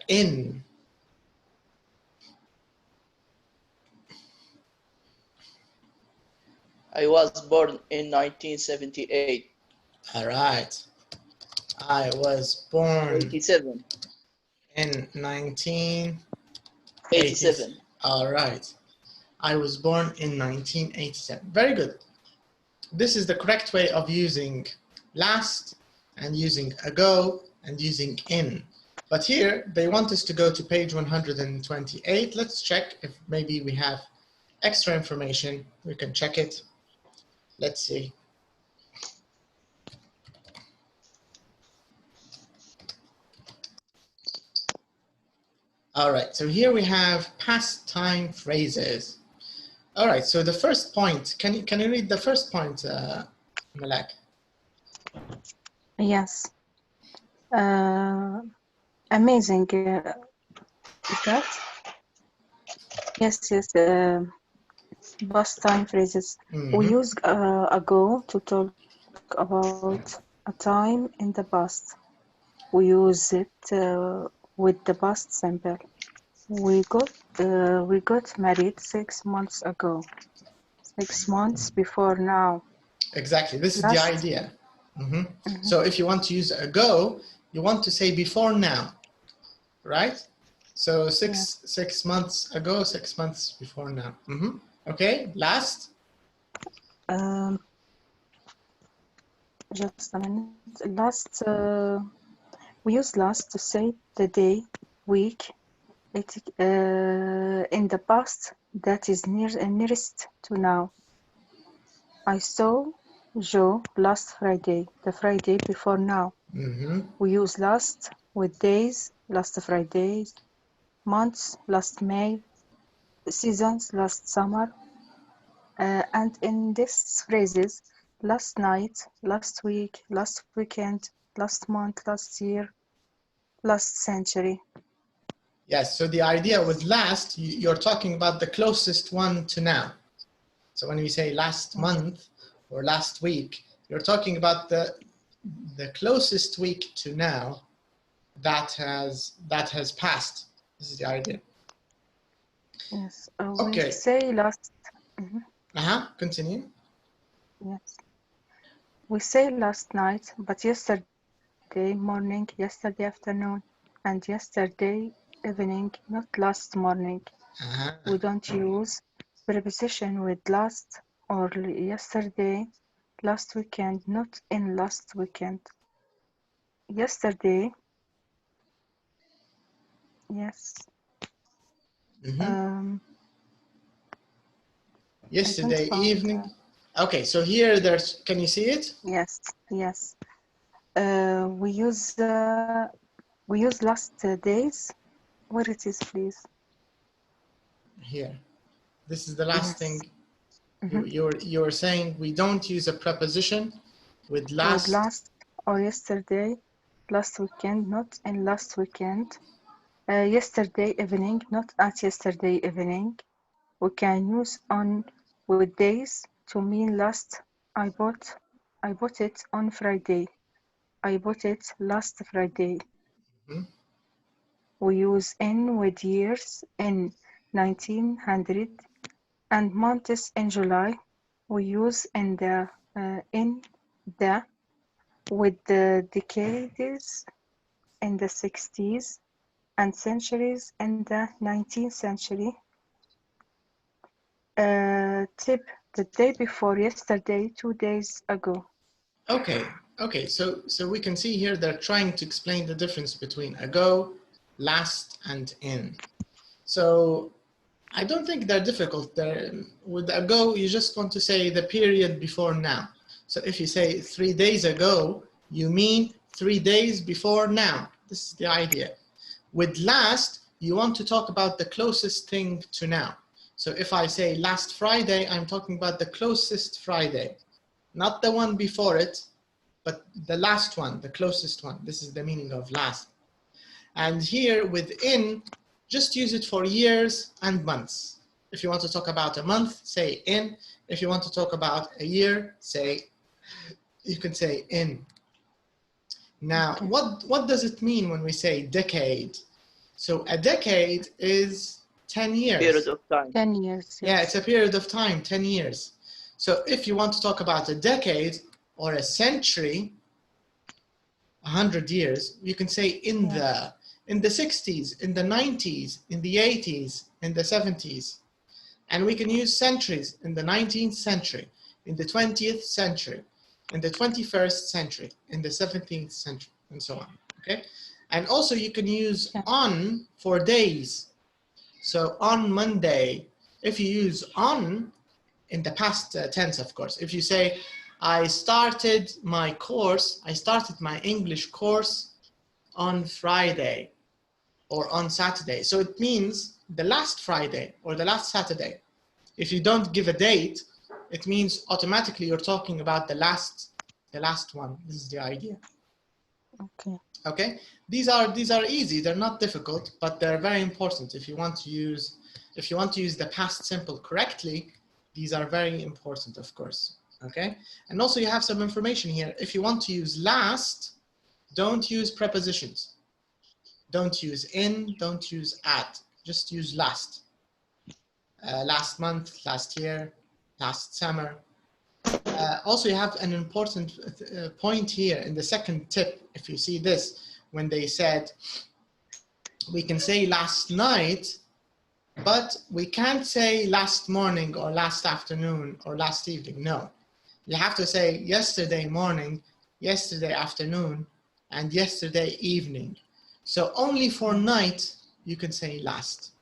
in? I was born in 1978. All right. I was born 87. in 1987. 87. All right. I was born in 1987. Very good. This is the correct way of using last and using ago and using in. But here they want us to go to page 128. Let's check if maybe we have extra information. We can check it. Let's see. All right, so here we have past time phrases. All right, so the first point, can you read the first point, Malak? Yes. Amazing. Is that? Yes. Past time phrases. We use ago to talk about a time in the past. We use it with the past simple. We got married 6 months ago. 6 months before now. Exactly. This is the Last. idea. So if you want to use ago, you want to say before now, right? So six months ago, 6 months before now. Okay. Last. Just a minute. Last. We use last to say the day, week. In the past, that is nearest to now. I saw Joe last Friday, the Friday before now. We use last with days, last Fridays, months, last May, seasons, last summer. And in these phrases, last night, last week, last weekend, last month, last year, last century. Yes, so the idea with last, you're talking about the closest one to now. So when we say last month or last week, you're talking about the closest week to now that has passed. This is the idea. Yes. Okay. We say last. Continue. Yes. We say last night, but yesterday morning, yesterday afternoon, and yesterday evening, not last morning. We don't use preposition with last or yesterday, last weekend, not in last weekend. Yesterday, yes. Yesterday evening. Okay, so here there's, can you see it? Yes, yes. We use last days. Where it is, please? Here. This is the last thing. You're saying we don't use a preposition with last. With last or yesterday, last weekend, not in last weekend. Yesterday evening, not at yesterday evening. We can use on with days to mean last. I bought it on Friday. I bought it last Friday. We use in with years in 1900 and months in July. We use in the with the decades in the 60s and centuries in the 19th century. Tip, the day before yesterday, 2 days ago. Okay, so we can see here they're trying to explain the difference between ago, last, and in. So I don't think they're difficult. With ago, you just want to say the period before now. So if you say 3 days ago, you mean 3 days before now. This is the idea. With last, you want to talk about the closest thing to now. So if I say last Friday, I'm talking about the closest Friday, not the one before it, but the last one, the closest one. This is the meaning of last. And here within, just use it for years and months. If you want to talk about a month, say in. If you want to talk about a year, you can say in. Now, what does it mean when we say decade? So a decade is 10 years. Period of time. 10 years. Yes. Yeah, it's a period of time, 10 years. So if you want to talk about a decade or a century, 100 years, you can say in the 60s, in the 90s, in the 80s, in the 70s. And we can use centuries in the 19th century, in the 20th century, in the 21st century, in the 17th century, and so on, okay? And also you can use on for days. So on Monday, if you use on in the past tense, of course, if you say, I started my English course on Friday or on Saturday. So it means the last Friday or the last Saturday. If you don't give a date, it means automatically you're talking about the last one. This is the idea. Okay. These are easy. They're not difficult, but they're very important. If you want to use the past simple correctly, These are very important, of course. Okay, and also you have some information here. If you want to use last, don't use prepositions. Don't use in, don't use at, just use last. Last month, last year, last summer. Also, you have an important point here in the second tip. If you see this, when they said, we can say last night, but we can't say last morning or last afternoon or last evening. No, you have to say yesterday morning, yesterday afternoon, and yesterday evening. So only for night, you can say last.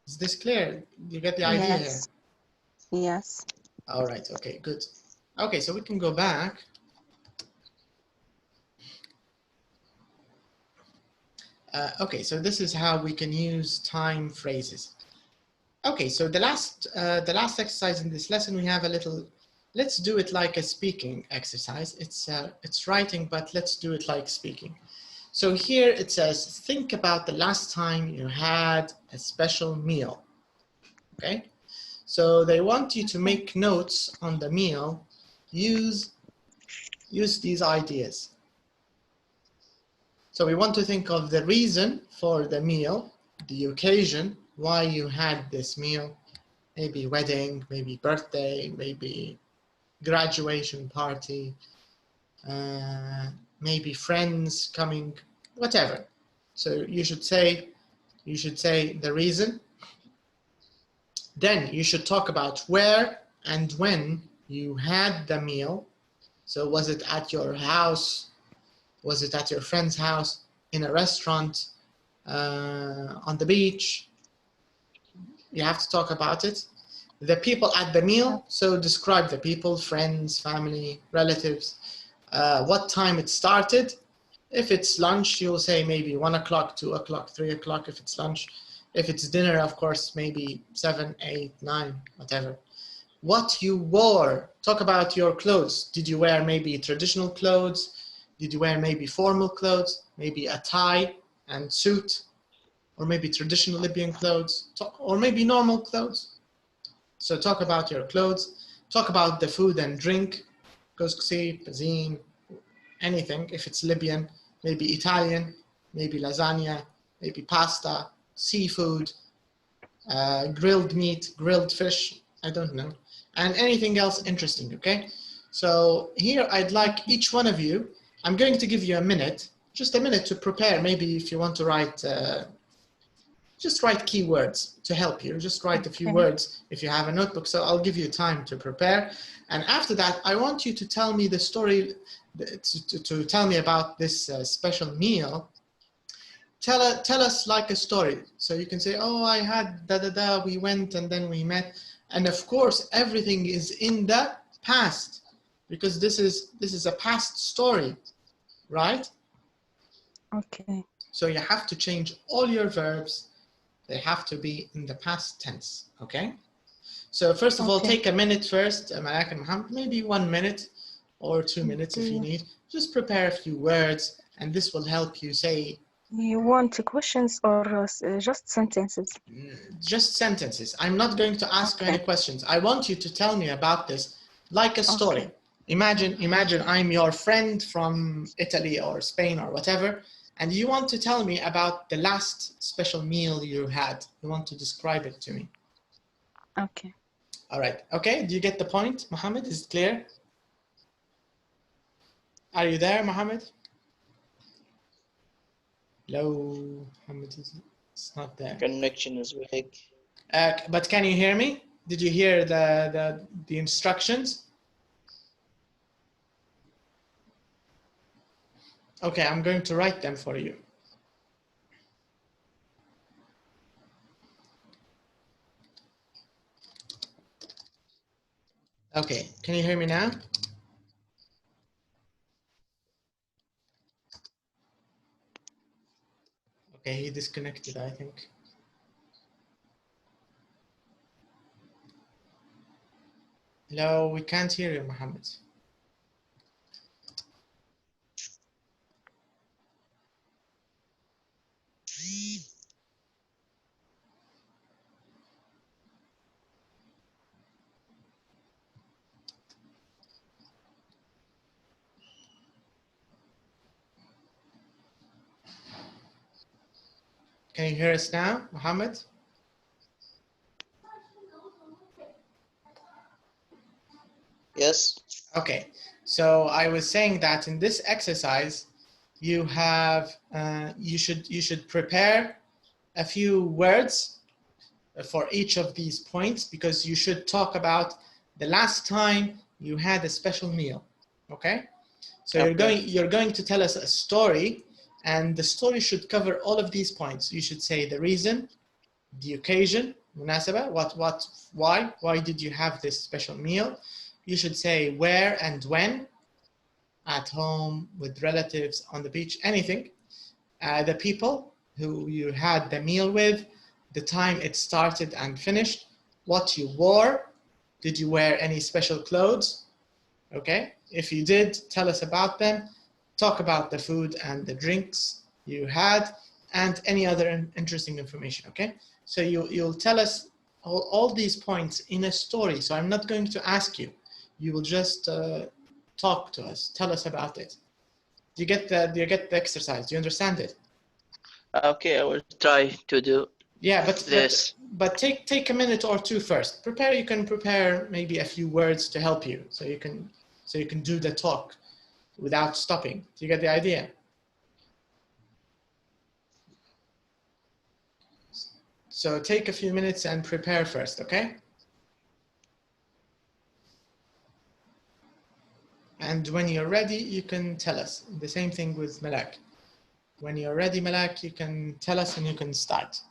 Is this clear? You get the idea here? Yes. All right, okay, good. Okay, so we can go back. Okay, so this is how we can use time phrases. Okay, so the last exercise in this lesson, we have a little, let's do it like a speaking exercise. It's writing, but let's do it like speaking. So here it says, think about the last time you had a special meal, okay? So they want you to make notes on the meal, use these ideas. So we want to think of the reason for the meal, the occasion, why you had this meal, maybe wedding, maybe birthday, maybe graduation party, maybe friends coming, whatever. So you should say the reason. Then you should talk about where and when you had the meal. So was it at your house? Was it at your friend's house, in a restaurant, on the beach? You have to talk about it. The people at the meal, so describe the people, friends, family, relatives, what time it started. If it's lunch, you'll say maybe 1 o'clock, 2 o'clock, 3 o'clock if it's lunch. If it's dinner, of course, maybe 7, 8, 9, whatever. What you wore, talk about your clothes. Did you wear maybe traditional clothes? Did you wear maybe formal clothes, maybe a tie and suit, or maybe traditional Libyan clothes, or maybe normal clothes? So talk about your clothes, talk about the food and drink, couscous, tagine, anything. If it's Libyan, maybe Italian, maybe lasagna, maybe pasta, seafood, grilled meat, grilled fish, I don't know, and anything else interesting, okay? So here I'd like each one of you, I'm going to give you a minute, just a minute to prepare. Maybe if you want to write, just write keywords to help you. Just write a few words if you have a notebook. So I'll give you time to prepare. And after that, I want you to tell me the story, to tell me about this special meal. Tell us like a story. So you can say, oh, I had da-da-da, we went and then we met. And of course, everything is in the past, because this is a past story, right? Okay. So you have to change all your verbs. They have to be in the past tense, okay? So first of all, take a minute first, Malak and Mohammed, maybe 1 minute or 2 minutes if you need. Just prepare a few words, and this will help you say. You want questions or just sentences? Just sentences. I'm not going to ask you any questions. I want you to tell me about this like a story. Imagine I'm your friend from Italy or Spain or whatever, and you want to tell me about the last special meal you had. You want to describe it to me. Okay. All right. Okay. Do you get the point, Mohammed? Is it clear? Are you there, Mohammed? Hello, Mohammed is not there. Connection is weak. But can you hear me? Did you hear the instructions? Okay, I'm going to write them for you. Okay, can you hear me now? Okay, he disconnected, I think. Hello, we can't hear you, Mohammed. Can you hear us now, Mohammed? Yes. Okay, so I was saying that in this exercise, you have you should prepare a few words for each of these points, because you should talk about the last time you had a special meal. Okay, so you're going to tell us a story, and the story should cover all of these points. You should say the reason, the occasion, munasaba, why did you have this special meal? You should say where and when, at home, with relatives, on the beach, anything. The people who you had the meal with, the time it started and finished, what you wore, did you wear any special clothes? Okay, if you did, tell us about them. Talk about the food and the drinks you had, and any other interesting information, okay? So you'll tell us all these points in a story, so I'm not going to ask you. You will just talk to us, tell us about it. Do you get the exercise? Do you understand it? Okay, I will try to do. Yeah, this. but take a minute or two first. Prepare. You can prepare maybe a few words to help you, so you can do the talk without stopping. Do you get the idea? So take a few minutes and prepare first, okay? And when you're ready, you can tell us. The same thing with Malak. When you're ready, Malak, you can tell us and you can start.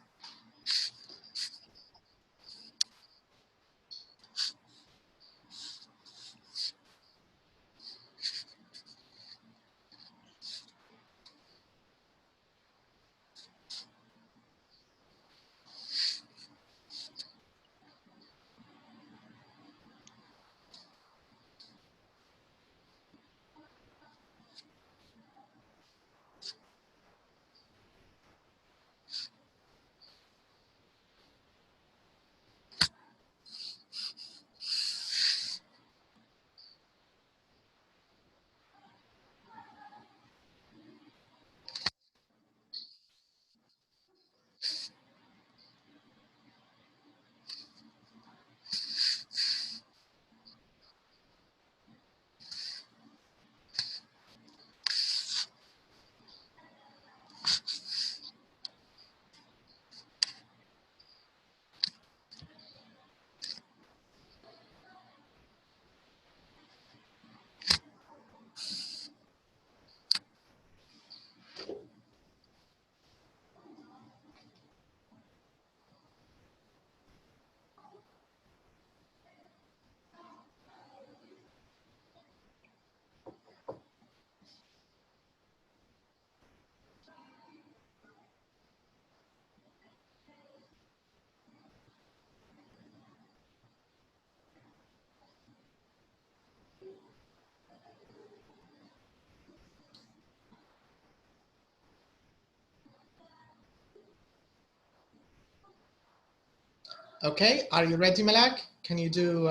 Okay, are you ready, Malak? Can you do?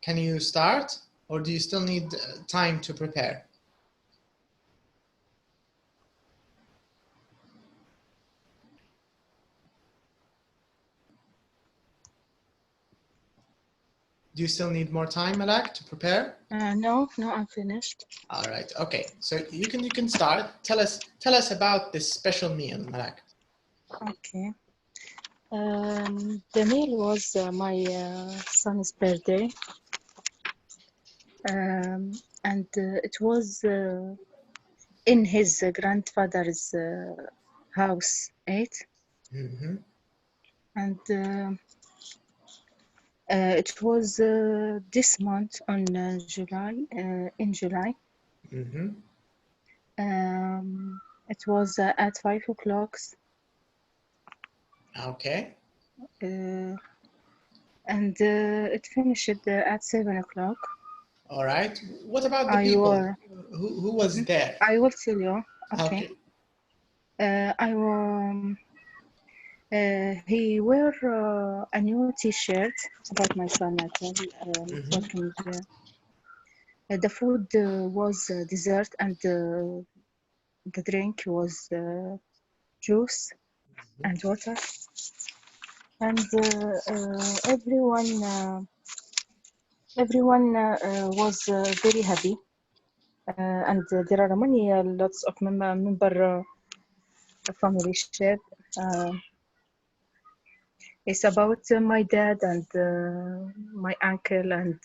Can you start, or do you still need time to prepare? Do you still need more time, Malak, to prepare? No, I'm finished. All right. Okay. So you can start. Tell us about this special meal, Malak. Okay. The meal was my son's birthday, and it was in his grandfather's house, Mm-hmm. and it was this month on July, in July. Mm-hmm. It was at 5 o'clock. Okay. And it finished at 7 o'clock. All right. What about the people? Who was there? I will tell you. Okay. He wore a new T-shirt about my son. Working. The food was dessert, and the drink was juice and water, and everyone was very happy. And there are many lots of member family shared. It's about my dad and my uncle and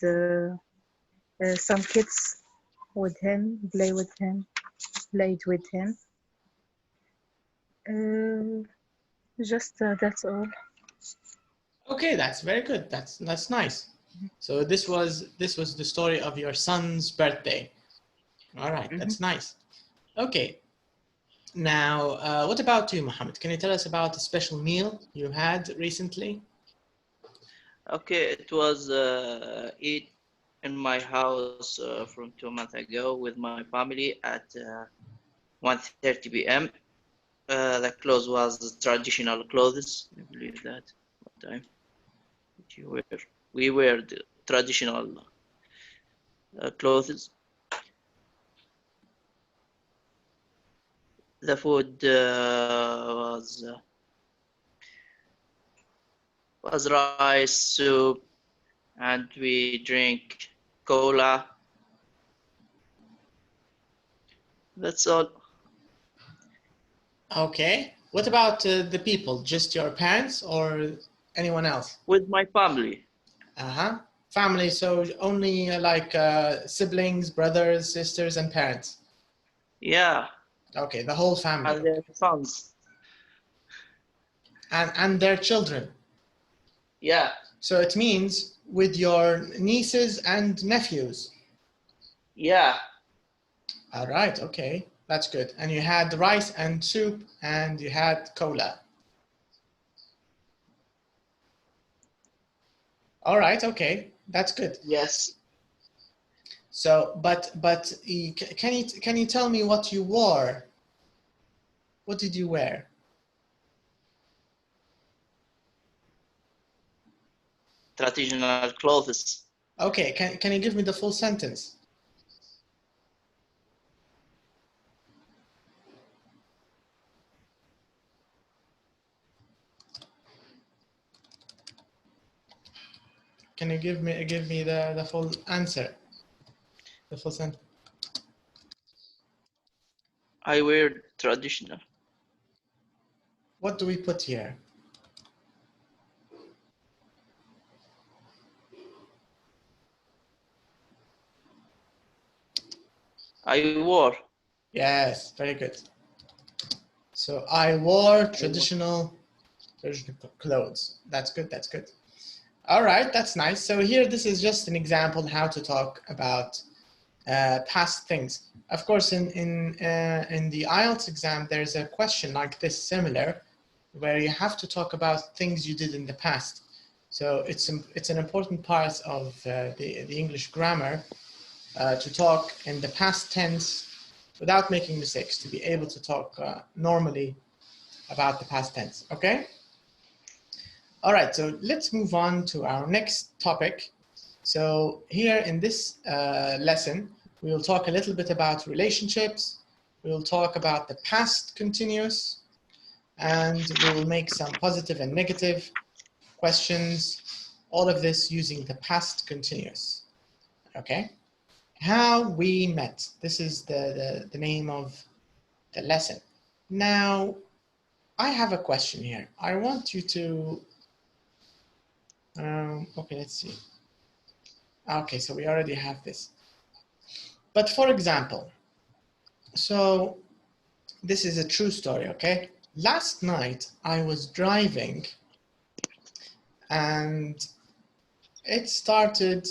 some kids with him, played with him. Just that's all. Okay, that's very good. That's nice. So this was the story of your son's birthday. All right, that's nice. Okay. Now, what about you, Mohammed? Can you tell us about a special meal you had recently? Okay, it was eat in my house from 2 months ago with my family at 1:30 p.m. The clothes was traditional clothes. I believe that. What time did you wear? We wear the traditional clothes. The food was rice, soup, and we drink cola. That's all. Okay. What about the people? Just your parents or anyone else? With my family. Uh-huh. Family, so only like siblings, brothers, sisters, and parents? Yeah. Okay, the whole family. And their sons. And their children? Yeah. So it means with your nieces and nephews? Yeah. All right, okay, that's good. And you had rice and soup and you had cola. All right, okay, that's good. Yes. So, but can you tell me what you wore? What did you wear? Traditional clothes. Okay, can you give me the full sentence? Can you give me the full answer? The full sentence. I wear traditional. What do we put here? I wore. Yes, very good. So I wore traditional clothes. That's good, that's good. All right, that's nice. So here, this is just an example how to talk about past things. Of course, in the IELTS exam, there's a question like this similar, where you have to talk about things you did in the past. So it's an important part of the English grammar to talk in the past tense without making mistakes, to be able to talk normally about the past tense, okay? All right, so let's move on to our next topic. So here in this lesson, we will talk a little bit about relationships. We will talk about the past continuous, and we will make some positive and negative questions, all of this using the past continuous, okay? How we met, this is the name of the lesson. Now, I have a question here. I want you to, okay, let's see. Okay, so we already have this. But for example, so this is a true story, okay? Last night I was driving and it started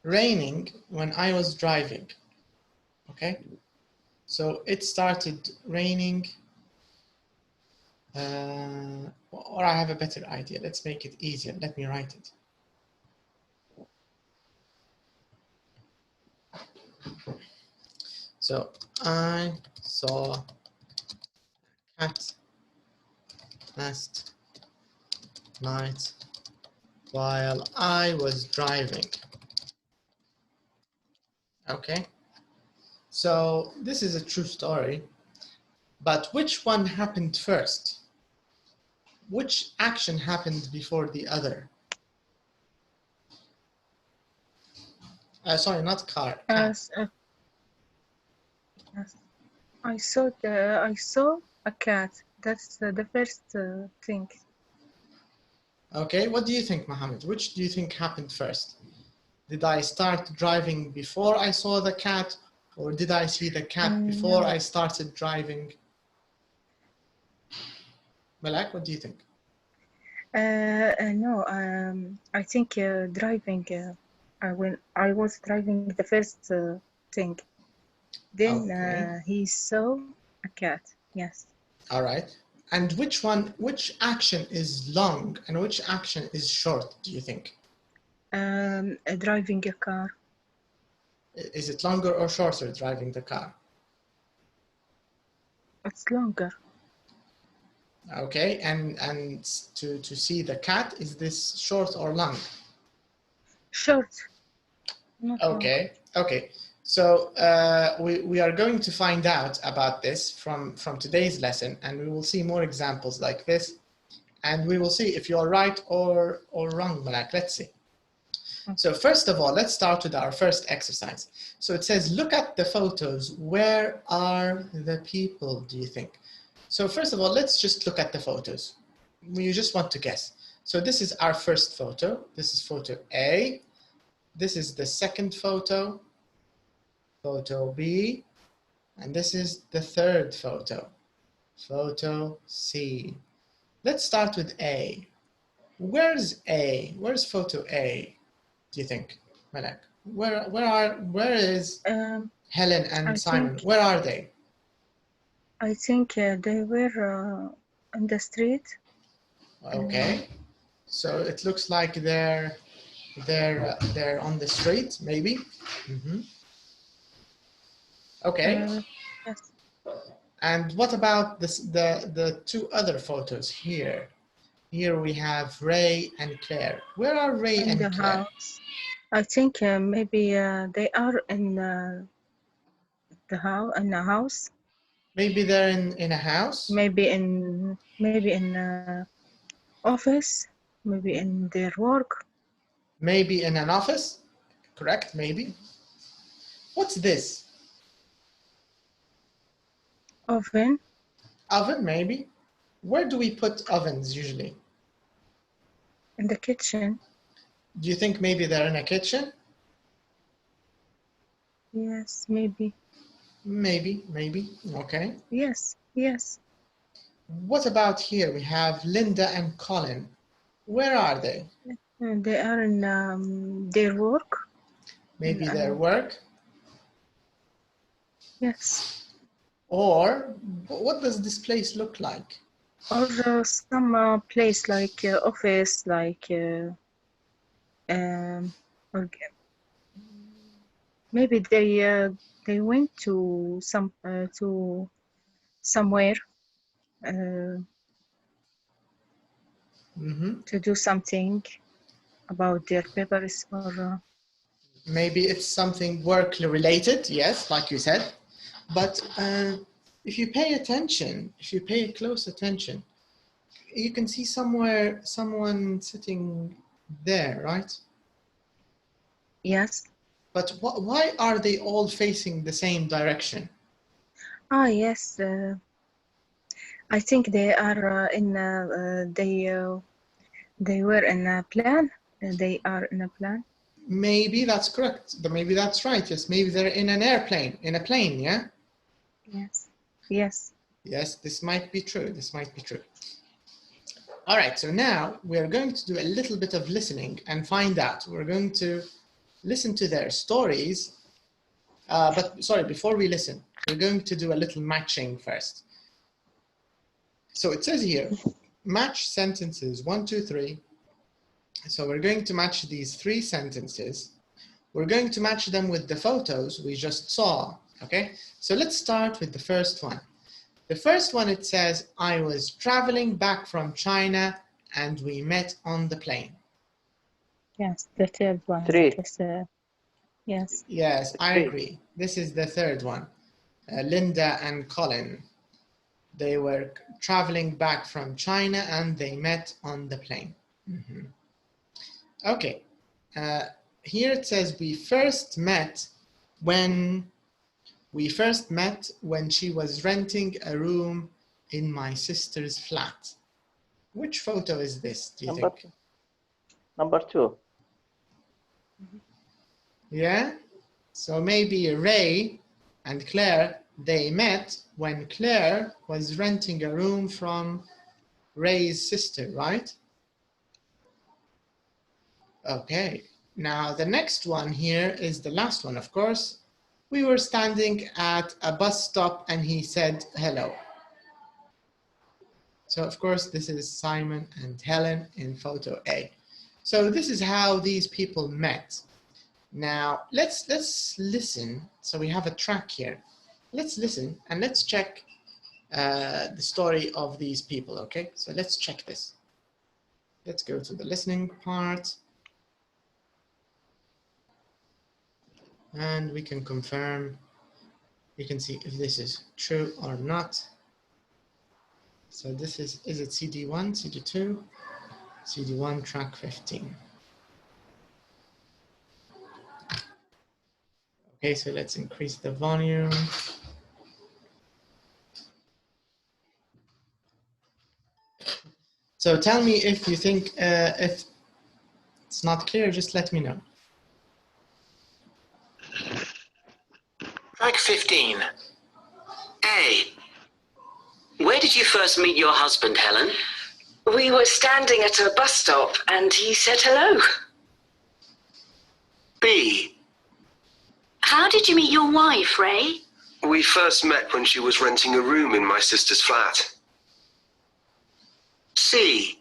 raining when I was driving, okay? So it started raining, or I have a better idea. Let's make it easier. Let me write it. So I saw a cat last night while I was driving. Okay, so this is a true story, But which one happened first? Which action happened before the other? Sorry, not car. Cat. Yes. I saw a cat. That's the first thing. Okay, what do you think, Mohammed? Which do you think happened first? Did I start driving before I saw the cat, or did I see the cat before No. I started driving? Malak, what do you think? No. I think driving. When I was driving the first thing, then Okay. he saw a cat. Yes. All right. And which action is long and which action is short, do you think? Driving a car. Is it longer or shorter driving the car? It's longer. Okay, and to see the cat, is this short or long? Short. Not long. Okay. So we are going to find out about this from today's lesson, and we will see more examples like this, and we will see if you're right or wrong, Malak. Let's see. So first of all, let's start with our first exercise. So it says, look at the photos. Where are the people, do you think? So first of all, let's just look at the photos. You just want to guess. So this is our first photo. This is photo A. This is the second photo, photo B. And this is the third photo, photo C. Let's start with A. Where's A? Where's photo A, do you think, Malak? Where is Helen and Simon? Where are they? I think they were on the street. Okay, so it looks like they're on the street, maybe. Okay. Yes. And what about the two other photos here? Here we have Ray and Claire. Where are Ray In and the Claire? house. I think maybe they are in the house. In a house. Maybe they're in a house. Maybe in office. Maybe in their work. Maybe in an office. Correct. Maybe. What's this? Oven. Oven, maybe. Where do we put ovens usually? In the kitchen. Do you think maybe they're in a kitchen? Yes, maybe. Maybe. Okay. Yes. What about here? We have Linda and Colin. Where are they? They are in their work. Maybe their work. Yes. Or what does this place look like? Or some place like office, like or maybe they went to somewhere to do something about their papers, or maybe it's something work related, yes, like you said. But if you pay attention, if you pay close attention, you can see somewhere someone sitting there, right? yes. But why are they all facing the same direction? Yes. I think they are they were in a plan. They are in a plan. Maybe that's correct. Maybe that's right. Yes, maybe they're in an airplane, in a plane, yeah? Yes. Yes, this might be true. All right, so now we're going to do a little bit of listening and find out. We're going to listen to their stories. But sorry, before we listen, we're going to do a little matching first. So it says here, match sentences 1, 2, 3. So we're going to match these 3 sentences. We're going to match them with the photos we just saw, okay? So let's start with the first one. The first one, it says, I was traveling back from China and we met on the plane. Yes, the third one. 3. Yes, I 3. agree. This is the third one. Linda and Colin. They were traveling back from China and they met on the plane. Okay, here it says we first met when she was renting a room in my sister's flat. Which photo is this, do you think? Number 2. Yeah, so maybe Ray and Claire, they met when Claire was renting a room from Ray's sister, right? Okay, now the next one here is the last one, of course. We were standing at a bus stop and he said hello. So of course, this is Simon and Helen in photo A. So this is how these people met. Now let's listen. So we have a track here. Let's listen and let's check the story of these people, okay? So let's check this. Let's go to the listening part. And we can confirm, we can see if this is true or not. So this is it CD1, CD2? CD1, track 15. Okay, so let's increase the volume. So tell me if you think, if it's not clear, just let me know. Track 15. A. Where did you first meet your husband, Helen? We were standing at a bus stop and he said hello. B. How did you meet your wife, Ray? We first met when she was renting a room in my sister's flat. C.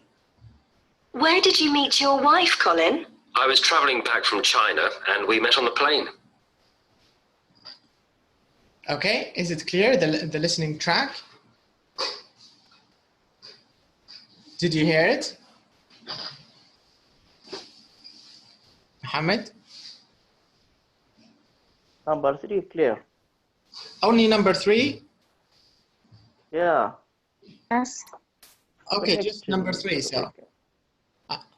Where did you meet your wife, Colin? I was traveling back from China and we met on the plane. Okay, is it clear, the listening track? Did you hear it? Mohammed? Number 3 clear. Only number 3? Yeah. Yes. Okay, just number 3, so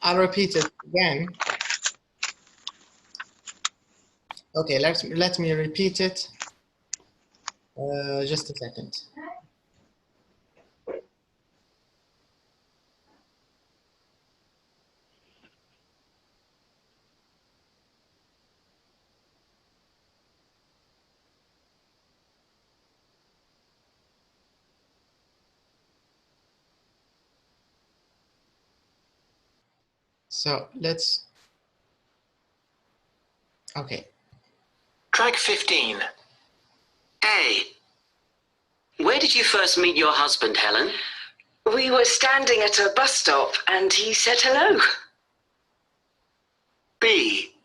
I'll repeat it again. Okay, let me repeat it. Just a second. So let's, okay. Track 15. A. Where did you first meet your husband, Helen? We were standing at a bus stop and he said hello. B.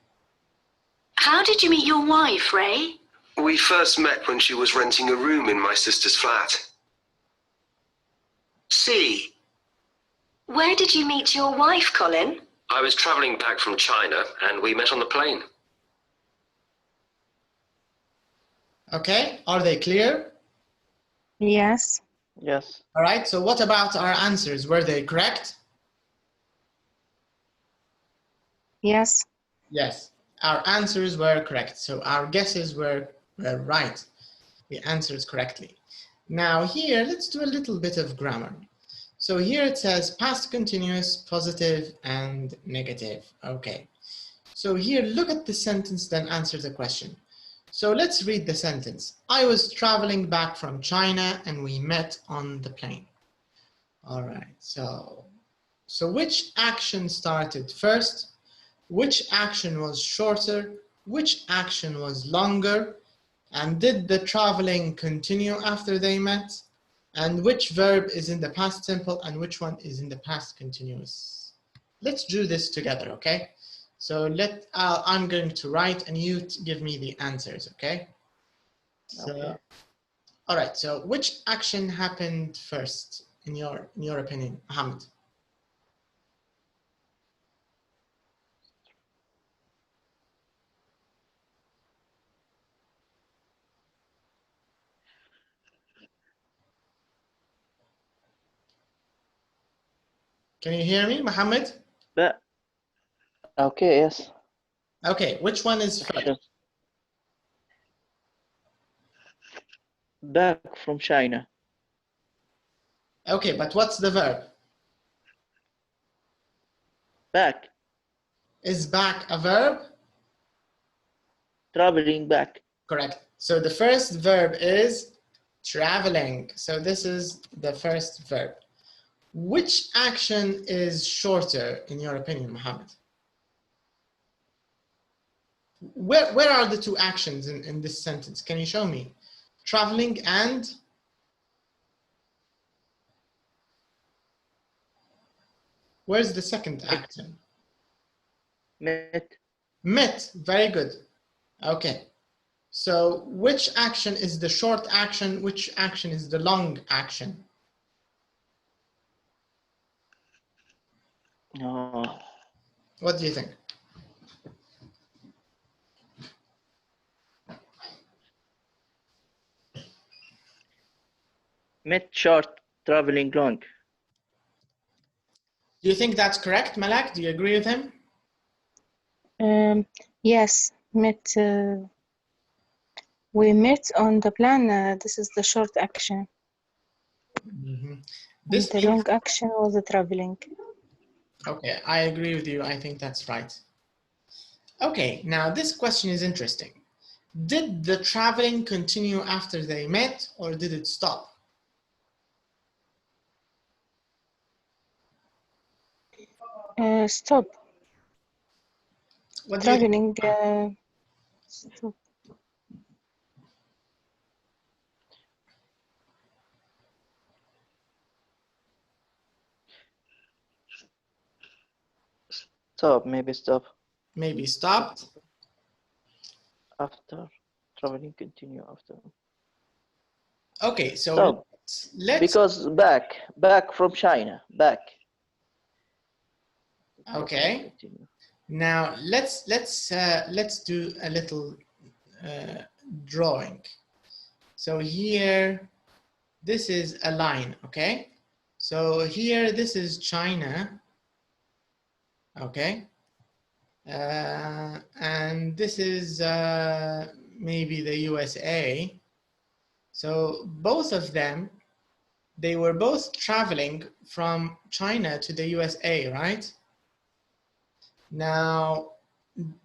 How did you meet your wife, Ray? We first met when she was renting a room in my sister's flat. C. Where did you meet your wife, Colin? I was traveling back from China and we met on the plane. Okay, are they clear? Yes. Yes. All right, so what about our answers? Were they correct? Yes. Yes, our answers were correct. So our guesses were right. We answered correctly. Now here, let's do a little bit of grammar. So here it says past continuous, positive and negative. Okay. So here, look at the sentence, then answer the question. So let's read the sentence. I was traveling back from China and we met on the plane. All right, so which action started first? Which action was shorter? Which action was longer? And did the traveling continue after they met? And which verb is in the past simple and which one is in the past continuous? Let's do this together, okay? So I'm going to write and you give me the answers, okay? So, Okay. all right, so which action happened first in your opinion, Mohammed? Can you hear me, Mohammed? Okay, yes. Okay, which one is first? Back from China. Okay, but what's the verb? Back. Is back a verb? Traveling back. Correct. So the first verb is traveling. So this is the first verb. Which action is shorter in your opinion, Mohammed? Where are the two actions in this sentence? Can you show me? Traveling and? Where's the second action? Met. Met, very good. Okay. So which action is the short action? Which action is the long action? Oh. What do you think? Met short, traveling long. Do you think that's correct, Malak? Do you agree with him? Yes, we met on the plan. This is the short action. Mm-hmm. The long action was the traveling. Okay, I agree with you. I think that's right. Okay, now this question is interesting. Did the traveling continue after they met, or did it stop? Stop. What do you think? Traveling. Stop. Stop, maybe stop. Maybe stopped. After. Traveling continue after. Okay, so Stop. let's Because back from China, back. Okay. Continue. Now let's do a little drawing. So here, this is a line, okay? So here, this is China, okay? And this is maybe the USA. So both of them, they were both traveling from China to the USA, right? Now,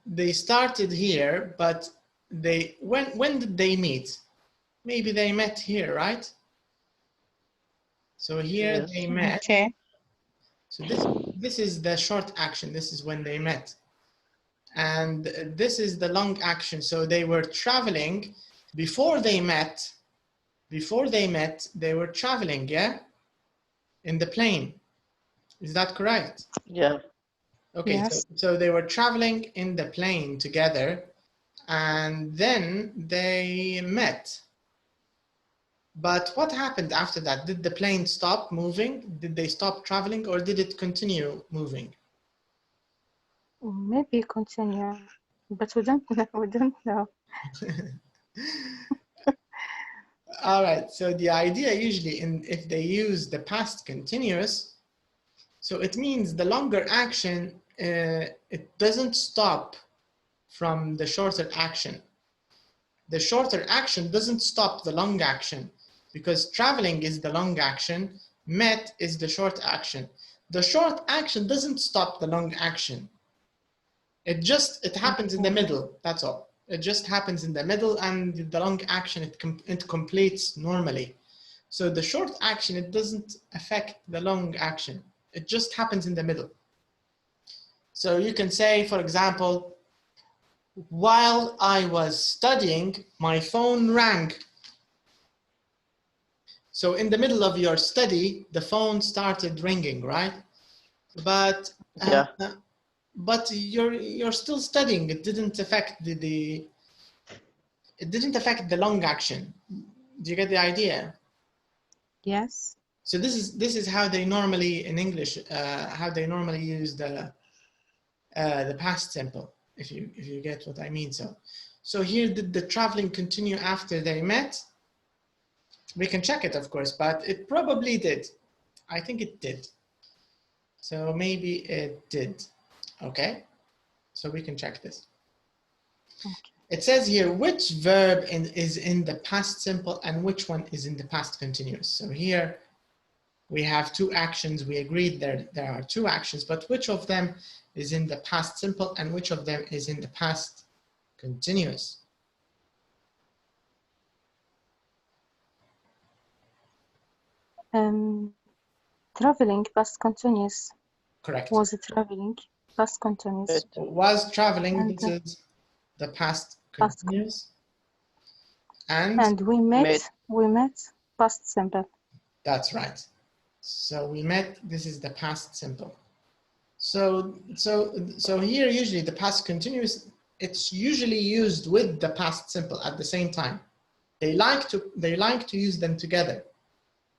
they started here, but when did they meet? Maybe they met here, right? So here Yes. they met. Okay. So this is the short action. This is when they met. And this is the long action. So they were traveling before they met. Before they met, they were traveling, yeah? In the plane. Is that correct? Yeah. Okay, Yes. so they were traveling in the plane together, and then they met. But what happened after that? Did the plane stop moving? Did they stop traveling, or did it continue moving? Maybe continue, but we don't know. We don't know. All right, so the idea usually if they use the past continuous, so it means the longer action, it doesn't stop from the shorter action. The shorter action doesn't stop the long action because traveling is the long action, met is the short action. The short action doesn't stop the long action. It happens in the middle, that's all. It just happens in the middle, and the long action, it completes normally. So the short action, it doesn't affect the long action. It just happens in the middle. So you can say, for example, while I was studying, my phone rang. So in the middle of your study, the phone started ringing, right? But Yeah. But you're still studying. It didn't affect it didn't affect the long action. Do you get the idea? Yes. So this is how they normally in English how they normally use the past simple. If you get what I mean. So here, did the traveling continue after they met? We can check it, of course, but it probably did. I think it did. So maybe it did. Okay, so we can check this. Okay. It says here which verb is in the past simple and which one is in the past continuous. So here we have two actions. We agreed there are two actions, but which of them is in the past simple and which of them is in the past continuous? Traveling past continuous. Correct. Was traveling past continuous. Was traveling, And, this is the past past continuous. And we met past simple. That's right. So we met, this is the past simple. So here usually the past continuous, it's usually used with the past simple at the same time. They like to use them together.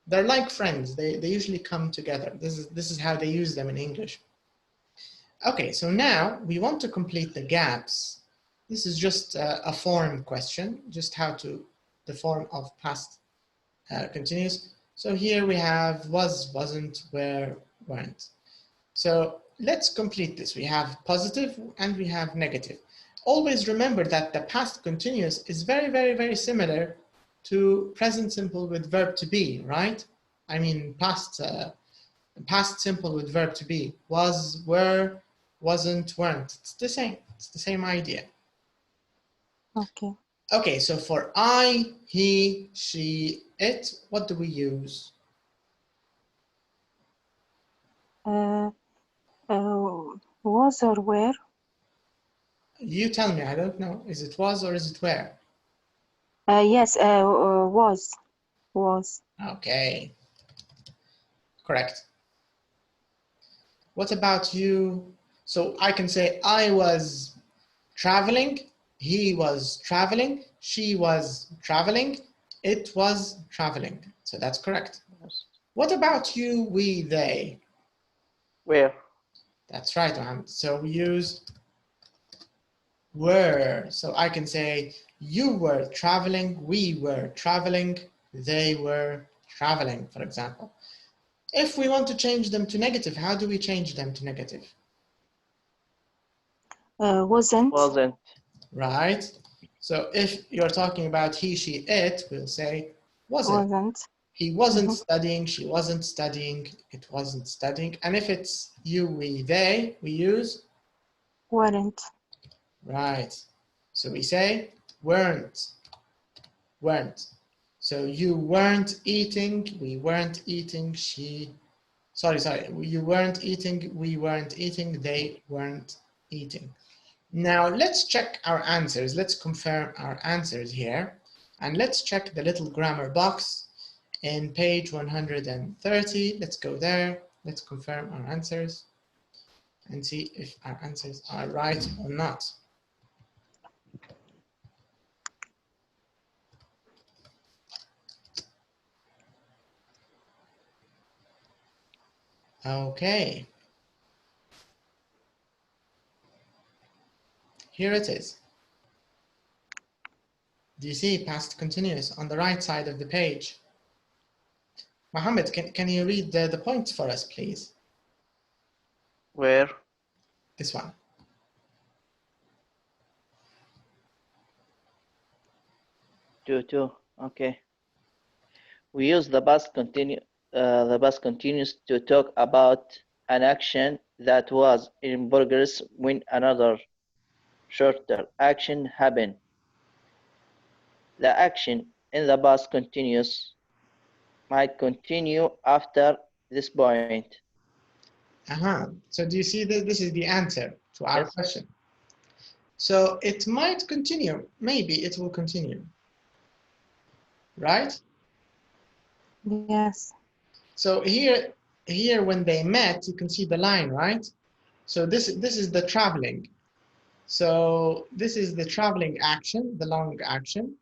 They're like friends. They usually come together. This is how they use them in English. Okay, so now we want to complete the gaps. This is just a form question, just how to the form of past continuous. So here we have was, wasn't, were, weren't. So let's complete this. We have positive and we have negative. Always remember that the past continuous is very, very, very similar to present simple with verb to be, right? I mean past simple with verb to be. Was, were, wasn't, weren't. It's the same. It's the same idea. Okay. Okay, so for I, he, she, it, what do we use? Was or were? You tell me, I don't know. Is it was or is it were? Yes, was. Okay, correct. What about you? So I can say I was traveling, he was traveling, she was traveling, it was traveling. So that's correct. Yes. What about you, we, they? Where? That's right, Mohammed. So we use were. So I can say you were traveling, we were traveling, they were traveling, for example. If we want to change them to negative, how do we change them to negative? Wasn't. Right. So if you're talking about he, she, it, we'll say wasn't. He wasn't studying, she wasn't studying, it wasn't studying. And if it's you, we, they, we use weren't. Right. So we say weren't. So you weren't eating, we weren't eating, you weren't eating, we weren't eating, they weren't eating. Now let's check our answers. Let's confirm our answers here. And let's check the little grammar box in page 130. Let's go there. Let's confirm our answers and see if our answers are right or not. Okay. Here it is. Do you see past continuous on the right side of the page? Mohammed, can you read the points for us, please? Where? This one. Two. Okay. We use the past continuous to talk about an action that was in progress when another shorter action happened. The action in the past continuous might continue after this point. So do you see that this is the answer to our question? So it might continue. Maybe it will continue. Right? Yes. So here when they met, you can see the line, right? So this is the traveling. So this is the traveling action, the long action.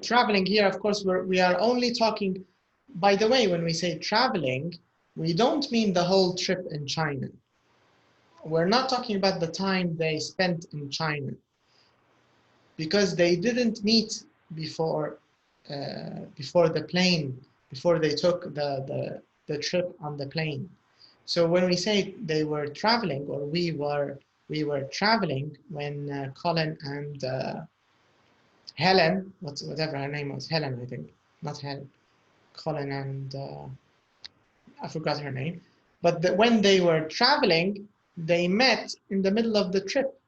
Traveling here, of course, we are only talking, by the way, when we say traveling, we don't mean the whole trip in China. We're not talking about the time they spent in China, because they didn't meet before the plane, before they took the trip on the plane. So when we say they were traveling, or we were traveling when Colin and Helen, whatever her name was, Helen, I think, not Helen, Colin and I forgot her name, but when they were traveling, they met in the middle of the trip,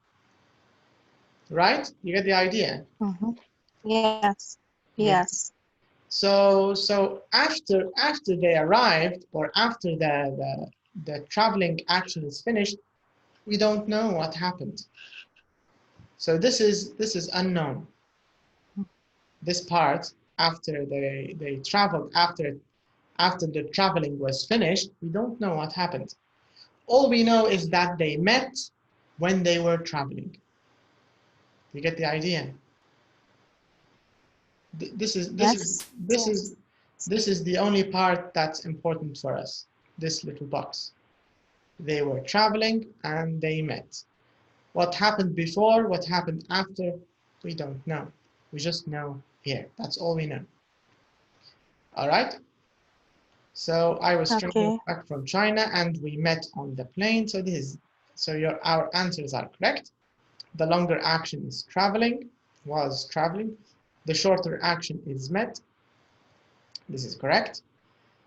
right? You get the idea? Mm-hmm. Yes. Yes. So after they arrived, or after the traveling action is finished, we don't know what happened. So this is unknown. This part, after they traveled, after the traveling was finished, we don't know what happened. All we know is that they met when they were traveling. You get the idea? This is the only part that's important for us. This little box. They were traveling and they met. What happened before, what happened after, we don't know. We just know here. That's all we know. All right. So I was traveling back from China and we met on the plane. So our answers are correct. The longer action is traveling, was traveling. The shorter action is met. This is correct.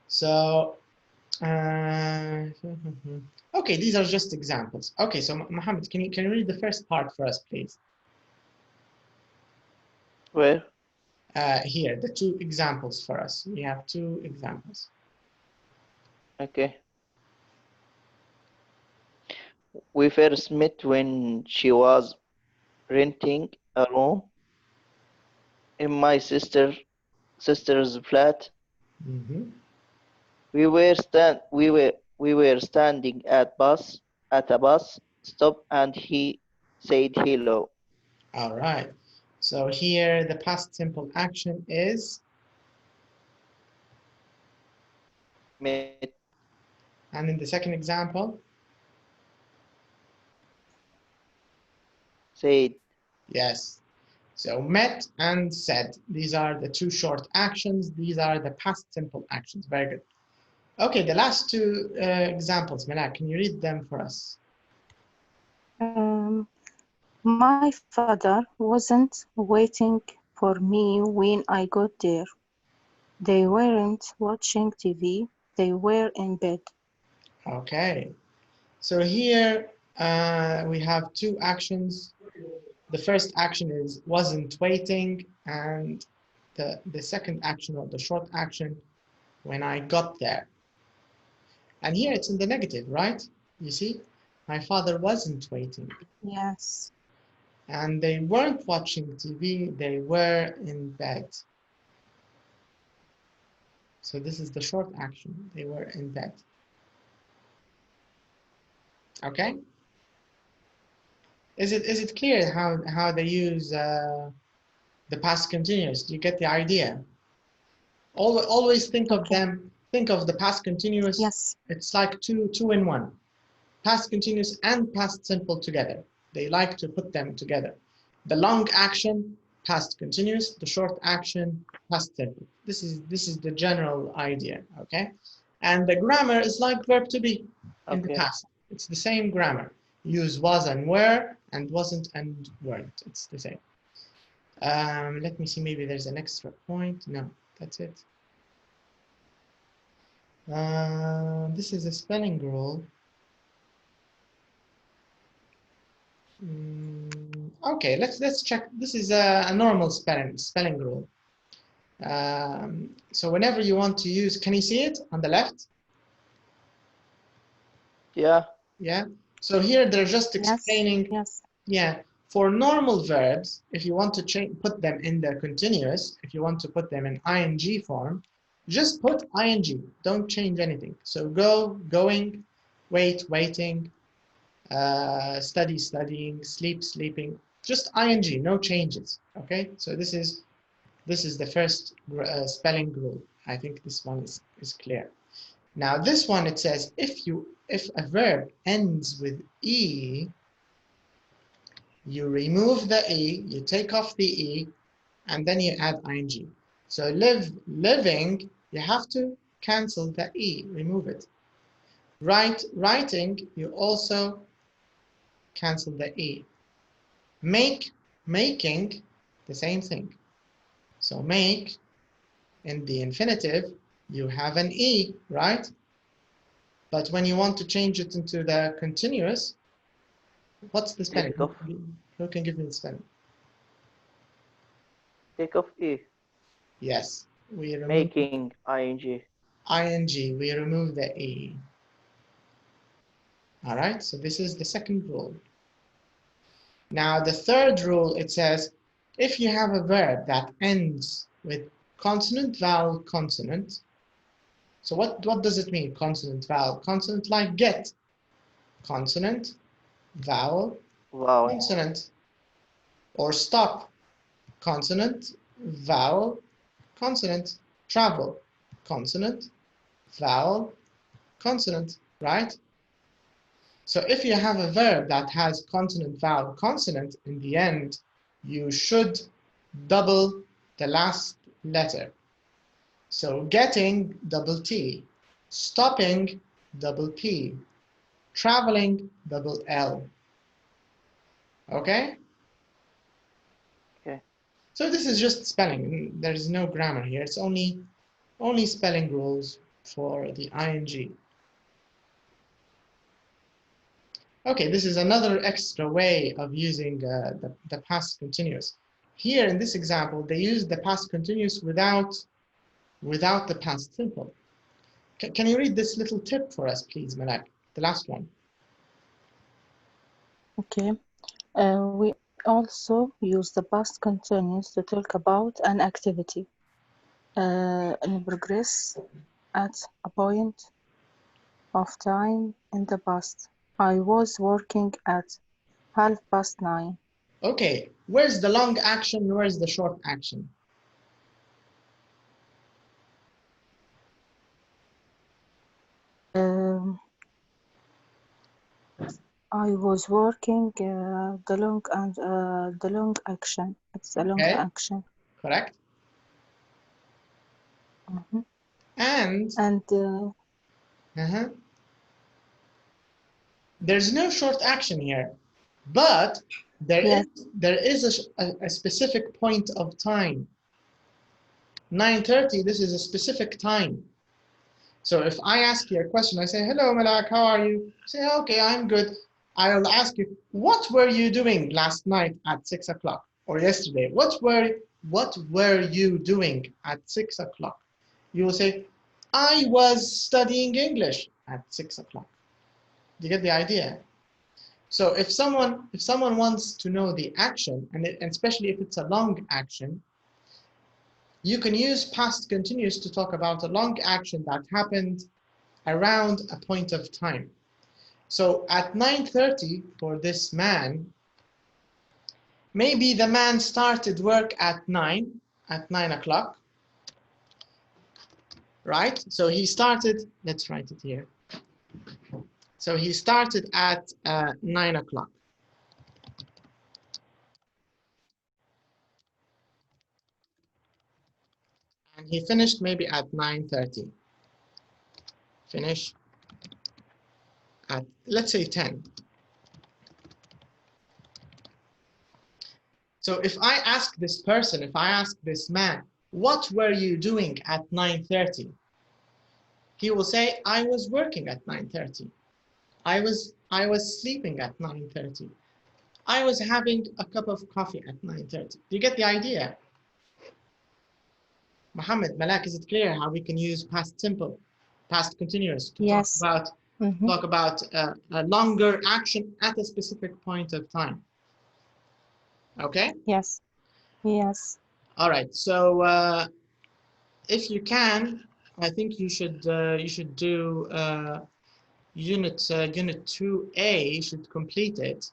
So, okay, these are just examples. Okay, so Mohammed, can you read the first part for us, please? Where? Here, the two examples for us. We have two examples. Okay. We first met when she was renting a room in my sister's flat. Mm-hmm. We were standing at a bus stop and he said hello. All right. So here the past simple action is Met. And in the second example? Said. Yes. So met and said. These are the two short actions. These are the past simple actions. Very good. Okay, the last two examples, Malak, can you read them for us? My father wasn't waiting for me when I got there. They weren't watching TV. They were in bed. Okay. So here we have two actions. The first action is wasn't waiting, and the second action, or the short action, when I got there. And here it's in the negative, right? You see, my father wasn't waiting. Yes. And they weren't watching TV, they were in bed. So this is the short action, they were in bed. Okay? Is it clear how they use the past continuous? Do you get the idea? Always think of them, think of the past continuous. Yes. It's like two in one. Past continuous and past simple together. They like to put them together. The long action, past continuous. The short action, past simple. This is the general idea, okay? And the grammar is like verb to be in the past. It's the same grammar. Use was and were, and wasn't and weren't. It's the same. Let me see, maybe there's an extra point. No, that's it. This is a spelling rule. Okay, let's check. This is a normal spelling rule. So whenever you want to use, can you see it on the left? Yeah. Yeah. So here they're just explaining. Yes. Yeah. For normal verbs, if you want to put them in the continuous, if you want to put them in ing form, just put ing. Don't change anything. So go, going, wait, waiting. Study, studying, sleep, sleeping, just ing, no changes. Okay, so this is the first spelling rule. I think this one is clear. Now this one, it says if a verb ends with e, you remove the e, you take off the e, and then you add ing. So living, you have to cancel the e, remove it. Writing, you also cancel the E. Making, the same thing. So make, in the infinitive, you have an E, right? But when you want to change it into the continuous, what's the spelling? Who can give me the spelling? Take off E. Yes, we remove Making ing. ing, we remove the E. All right, so this is the second rule. Now the third rule, it says, if you have a verb that ends with consonant, vowel, consonant. So what does it mean, consonant, vowel, consonant? Like get, consonant, vowel, Wow. consonant. Or stop, consonant, vowel, consonant. Travel, consonant, vowel, consonant, right? So if you have a verb that has consonant, vowel, consonant in the end, you should double the last letter. So getting, double T, stopping, double P, traveling, double L. Okay? Okay. So this is just spelling. There's no grammar here. It's only spelling rules for the ing. Okay, this is another extra way of using the past continuous. Here in this example, they use the past continuous without the past simple. Can you read this little tip for us, please, Malak? The last one. Okay. We also use the past continuous to talk about an activity in progress at a point of time in the past. I was working at 9:30. Okay, where's the long action? Where's the short action? I was working the long action. It's a long Okay. action. Correct. Mm-hmm. And there's no short action here, but there is a specific point of time. 9:30, this is a specific time. So if I ask you a question, I say, hello, Malak, how are you? Say, okay, I'm good. I'll ask you, what were you doing last night at 6 o'clock? Or yesterday? What were you doing at 6 o'clock? You will say, I was studying English at 6 o'clock. Do you get the idea? So if someone wants to know the action, and especially if it's a long action, you can use past continuous to talk about a long action that happened around a point of time. So at 9:30 for this man, maybe the man started work at 9 o'clock, right? So he started, let's write it here. So he started at 9 o'clock. And he finished maybe at 9:30. Finish at, let's say, 10. So if I ask this person, if I ask this man, what were you doing at 9:30? He will say, I was working at 9:30. I was sleeping at 9:30. I was having a cup of coffee at 9:30. Do you get the idea? Mohammed, Malak, is it clear how we can use past simple, past continuous to talk about a longer action at a specific point of time? Okay? Yes. Yes. All right. So if you can, I think you should do unit 2A. You should complete it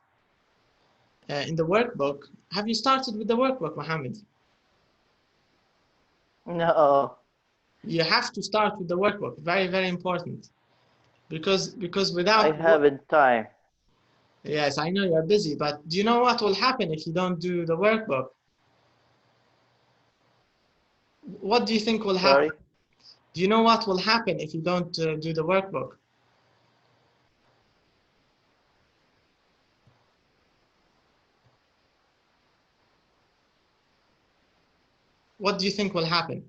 in the workbook. Have you started with the workbook, Mohammed? No. You have to start with the workbook. Very, very important. Because without I haven't time. Yes, I know you're busy, but do you know what will happen if you don't do the workbook? What do you think will happen? Sorry? Do you know what will happen if you don't do the workbook? what do you think will happen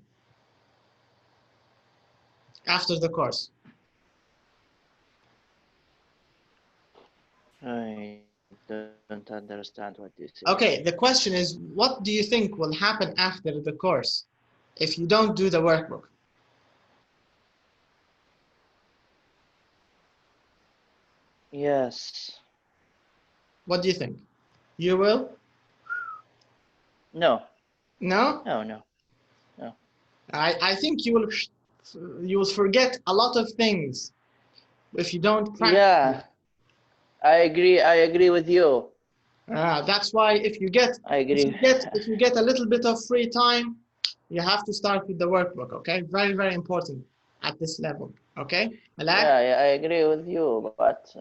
after the course? I don't understand what you say. Okay, the question is, what do you think will happen after the course if you don't do the workbook? Yes. What do you think? You will? No. No? No, no. No. I think you will forget a lot of things if you don't practice. Yeah. I agree with you. That's why if you get I agree. if you get a little bit of free time, you have to start with the workbook. Okay, very, very important at this level. Okay, Malak? Yeah, I agree with you, but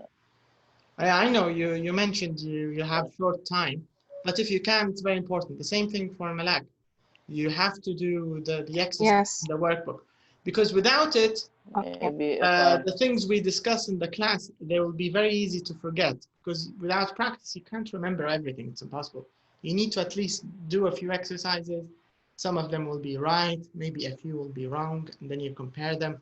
I know you mentioned you have short time, but if you can, it's very important. The same thing for Malak. You have to do the exercise, Yes. the workbook, because without it, Okay. maybe if I, the things we discuss in the class, they will be very easy to forget, because without practice, you can't remember everything. It's impossible. You need to at least do a few exercises. Some of them will be right, maybe a few will be wrong, and then you compare them.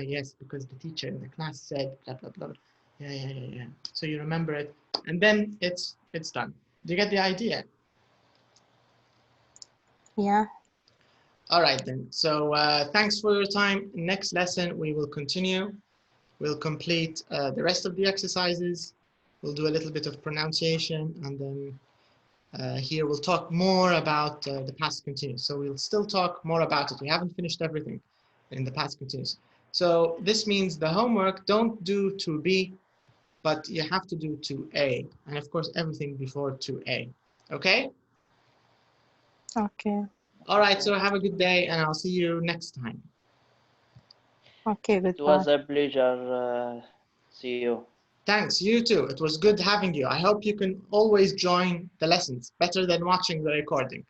Yes, because the teacher in the class said blah, blah, blah. Yeah. So you remember it, and then it's done. Do you get the idea? Yeah. All right then. So thanks for your time. Next lesson, we will continue. We'll complete the rest of the exercises. We'll do a little bit of pronunciation, and then here we'll talk more about the past continuous. So we'll still talk more about it. We haven't finished everything in the past continuous. So this means the homework, don't do to be, but you have to do to A. And of course, everything before to A. Okay? Okay. All right, so have a good day, and I'll see you next time. Okay. it was Goodbye. a pleasure. See you. Thanks, you too. It was good having you. I hope you can always join the lessons, better than watching the recording.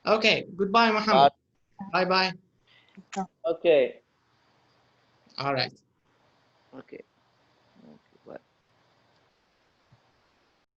Okay, goodbye, Mohammed. Bye-bye. Okay. All right. Okay.